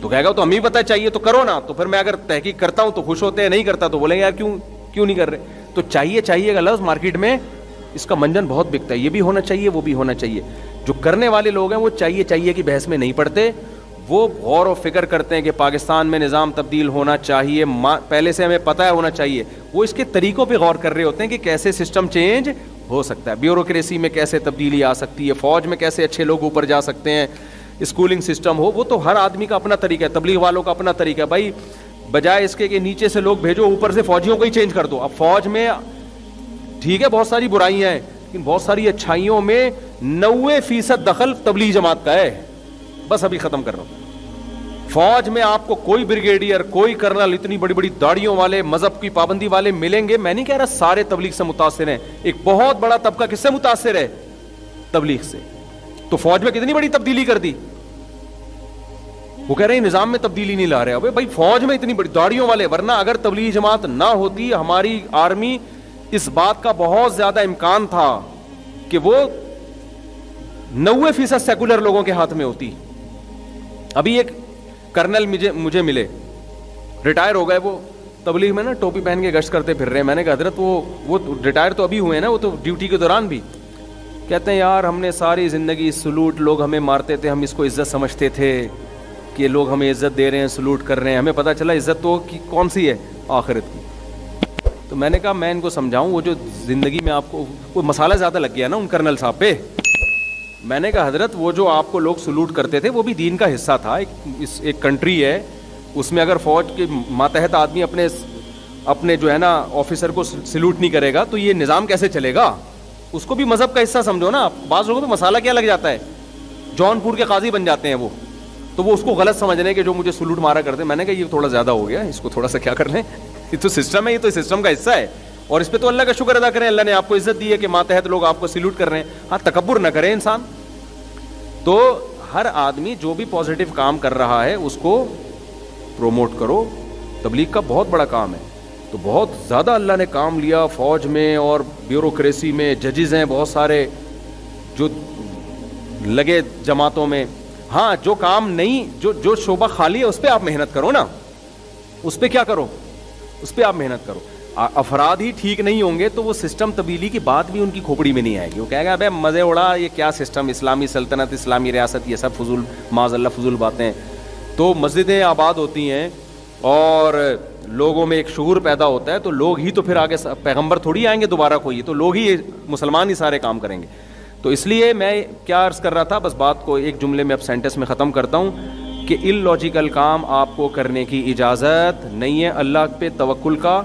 [SPEAKER 1] تو کہے گا تو ہمیں پتہ چاہیے تو کرو نا. تو پھر میں اگر تحقیق کرتا ہوں تو خوش ہوتے ہیں, نہیں کرتا تو بولیں گے یار کیوں نہیں کر رہے. تو چاہیے کا لفظ مارکیٹ میں اس کا منجن بہت بکتا ہے, یہ بھی ہونا چاہیے وہ بھی ہونا چاہیے. جو کرنے والے لوگ ہیں وہ چاہیے کی بحث میں نہیں پڑتے, وہ غور و فکر کرتے ہیں کہ پاکستان میں نظام تبدیل ہونا چاہیے, پہلے سے ہمیں پتہ ہے ہونا چاہیے, وہ اس کے طریقوں پہ غور کر رہے ہوتے ہیں کہ کیسے سسٹم چینج ہو سکتا ہے, بیوروکریسی میں کیسے تبدیلی آ سکتی ہے, فوج میں کیسے اچھے لوگ اوپر جا سکتے ہیں, اسکولنگ سسٹم ہو. وہ تو ہر آدمی کا اپنا طریقہ ہے, تبلیغ والوں کا اپنا طریقہ ہے. بھائی بجائے اس کے کہ نیچے سے لوگ بھیجو, اوپر سے فوجیوں کو ہی چینج کر دو. اب فوج میں ٹھیک ہے بہت ساری برائیاں ہیں, لیکن بہت ساری اچھائیوں میں 90% دخل تبلیغ جماعت کا ہے. بس ابھی ختم کر رہا ہوں. فوج میں آپ کو کوئی بریگیڈیئر, کوئی کرنل, اتنی بڑی بڑی داڑیوں والے, مذہب کی پابندی والے ملیں گے. میں نہیں کہہ رہا سارے تبلیغ سے متاثر ہیں, ایک بہت بڑا طبقہ کس سے متاثر ہے؟ تبلیغ سے. تو فوج میں کتنی بڑی تبدیلی کر دی. وہ کہہ رہے ہیں نظام میں تبدیلی نہیں لا رہے. ابے بھائی فوج میں اتنی بڑی داڑیوں والے, ورنہ اگر تبلیغ جماعت نہ ہوتی ہماری آرمی, اس بات کا بہت زیادہ امکان تھا کہ وہ 90% سیکولر لوگوں کے ہاتھ میں ہوتی. ابھی ایک کرنل مجھے ملے, ریٹائر ہو گئے, وہ تبلیغ میں نا ٹوپی پہن کے گشت کرتے پھر رہے ہیں. میں نے کہا حضرت وہ ریٹائر تو ابھی ہوئے ہیں نا, وہ تو ڈیوٹی کے دوران بھی کہتے ہیں یار ہم نے ساری زندگی سلوٹ, لوگ ہمیں مارتے تھے, ہم اس کو عزت سمجھتے تھے کہ لوگ ہمیں عزت دے رہے ہیں, سلوٹ کر رہے ہیں, ہمیں پتہ چلا عزت تو کون سی ہے؟ آخرت کی. تو میں نے کہا میں ان کو سمجھاؤں, وہ جو زندگی میں آپ کو وہ مسالہ زیادہ لگ گیا نا ان کرنل صاحب پہ. میں نے کہا حضرت وہ جو آپ کو لوگ سلوٹ کرتے تھے وہ بھی دین کا حصہ تھا. ایک کنٹری ہے, اس میں اگر فوج کے ماتحت آدمی اپنے جو ہے نا آفیسر کو سلوٹ نہیں کرے گا تو یہ نظام کیسے چلے گا؟ اس کو بھی مذہب کا حصہ سمجھو نا. بعض لوگوں کو مسالہ کیا لگ جاتا ہے, جونپور کے قاضی بن جاتے ہیں وہ, تو وہ اس کو غلط سمجھ رہے ہیں کہ جو مجھے سلوٹ مارا کرتے. میں نے کہا یہ تھوڑا زیادہ ہو گیا, اس کو تھوڑا سا کیا کر لیں, یہ تو سسٹم ہے, یہ تو سسٹم کا حصہ ہے, اور اس پہ تو اللہ کا شکر ادا کریں, اللہ نے آپ کو عزت دی ہے کہ ماتحت لوگ آپ کو سلوٹ کر رہے ہیں. ہاں تکبر نہ کرے انسان. تو ہر آدمی جو بھی پازیٹیو کام کر رہا ہے اس کو پروموٹ کرو. تبلیغ کا بہت بڑا کام ہے, تو بہت زیادہ اللہ نے کام لیا فوج میں اور بیوروکریسی میں. ججز ہیں بہت سارے جو لگے جماعتوں میں. ہاں جو کام نہیں, جو شعبہ خالی ہے اس پہ آپ محنت کرو نا, اس پہ کیا کرو, اس پہ آپ محنت کرو. افراد ہی ٹھیک نہیں ہوں گے تو وہ سسٹم تبدیلی کی بات بھی ان کی کھوپڑی میں نہیں آئے گی. وہ کہے گا ابے مزے اڑا, یہ کیا سسٹم, اسلامی سلطنت, اسلامی ریاست, یہ سب فضول, معاذ اللہ فضول باتیں. تو مسجدیں آباد ہوتی ہیں اور لوگوں میں ایک شعور پیدا ہوتا ہے, تو لوگ ہی تو پھر آگے, پیغمبر تھوڑی آئیں گے دوبارہ کوئی, تو لوگ ہی مسلمان ہی سارے کام کریں گے. تو اس لیے میں کیا عرض کر رہا تھا, بس بات کو ایک جملے میں اب سینٹنس میں ختم کرتا ہوں کہ ان لاجیکل کام آپ کو کرنے کی اجازت نہیں ہے اللہ پہ توکل کا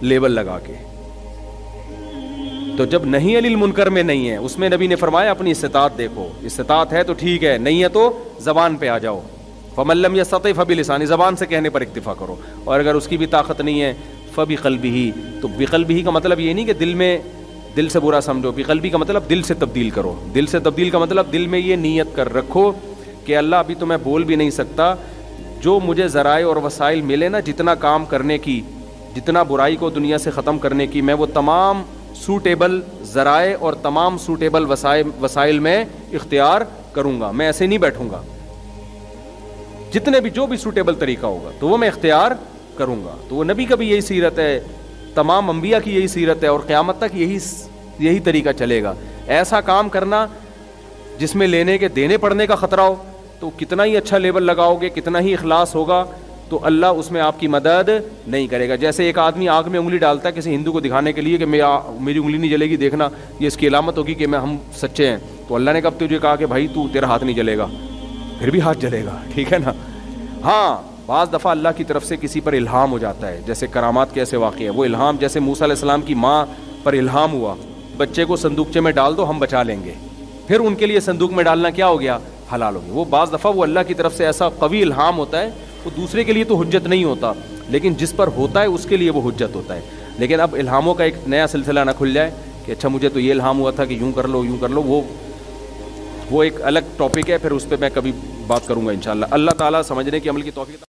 [SPEAKER 1] لیبل لگا کے. تو جب نہیں علی المنکر میں نہیں ہے, اس میں نبی نے فرمایا اپنی استطاعت دیکھو, استطاعت ہے تو ٹھیک ہے, نہیں ہے تو زبان پہ آ جاؤ. فمن لم یستطع فبلسانہ, زبان سے کہنے پر اکتفا کرو, اور اگر اس کی بھی طاقت نہیں ہے فبقلبہ. تو بقلبہ کا مطلب یہ نہیں کہ دل سے برا سمجھو, بقلبہ کا مطلب دل سے تبدیل کرو. دل سے تبدیل کا مطلب دل میں یہ نیت کر رکھو کہ اللہ ابھی تو میں بول بھی نہیں سکتا, جو مجھے ذرائع اور وسائل ملے نا, جتنا کام کرنے کی, جتنا برائی کو دنیا سے ختم کرنے کی, میں وہ تمام سوٹیبل ذرائع اور تمام سوٹیبل وسائل میں اختیار کروں گا. میں ایسے نہیں بیٹھوں گا, جتنے بھی جو بھی سوٹیبل طریقہ ہوگا تو وہ میں اختیار کروں گا. تو وہ نبی کا بھی یہی سیرت ہے, تمام انبیاء کی یہی سیرت ہے, اور قیامت تک یہی طریقہ چلے گا. ایسا کام کرنا جس میں لینے کے دینے پڑنے کا خطرہ ہو, تو کتنا ہی اچھا لیبل لگاؤ گے, کتنا ہی اخلاص ہوگا, تو اللہ اس میں آپ کی مدد نہیں کرے گا. جیسے ایک آدمی آگ میں انگلی ڈالتا ہے کسی ہندو کو دکھانے کے لیے کہ میری انگلی نہیں جلے گی, دیکھنا یہ اس کی علامت ہوگی کہ ہم سچے ہیں. تو اللہ نے کب تجھے کہا کہ بھائی تیرا ہاتھ نہیں جلے گا, پھر بھی ہاتھ جلے گا, ٹھیک ہے نا. ہاں بعض دفعہ اللہ کی طرف سے کسی پر الہام ہو جاتا ہے, جیسے کرامات کے ایسے واقع ہے. وہ الہام جیسے موسیٰ علیہ السلام کی ماں پر الہام ہوا, بچے کو صندوقچے میں ڈال دو ہم بچا لیں گے, پھر ان کے لیے صندوق میں ڈالنا کیا ہو گیا, حلال ہو گیا. وہ بعض دفعہ وہ اللہ کی طرف سے ایسا قوی الہام ہوتا ہے, وہ دوسرے کے لیے تو حجت نہیں ہوتا, لیکن جس پر ہوتا ہے اس کے لیے وہ حجت ہوتا ہے. لیکن اب الہاموں کا ایک نیا سلسلہ نہ کھل جائے کہ اچھا مجھے تو یہ الہام ہوا تھا کہ یوں کر لو, وہ ایک الگ ٹاپک ہے, پھر اس پہ میں کبھی بات کروں گا انشاءاللہ. اللہ تعالیٰ سمجھنے کی عمل کی توفیق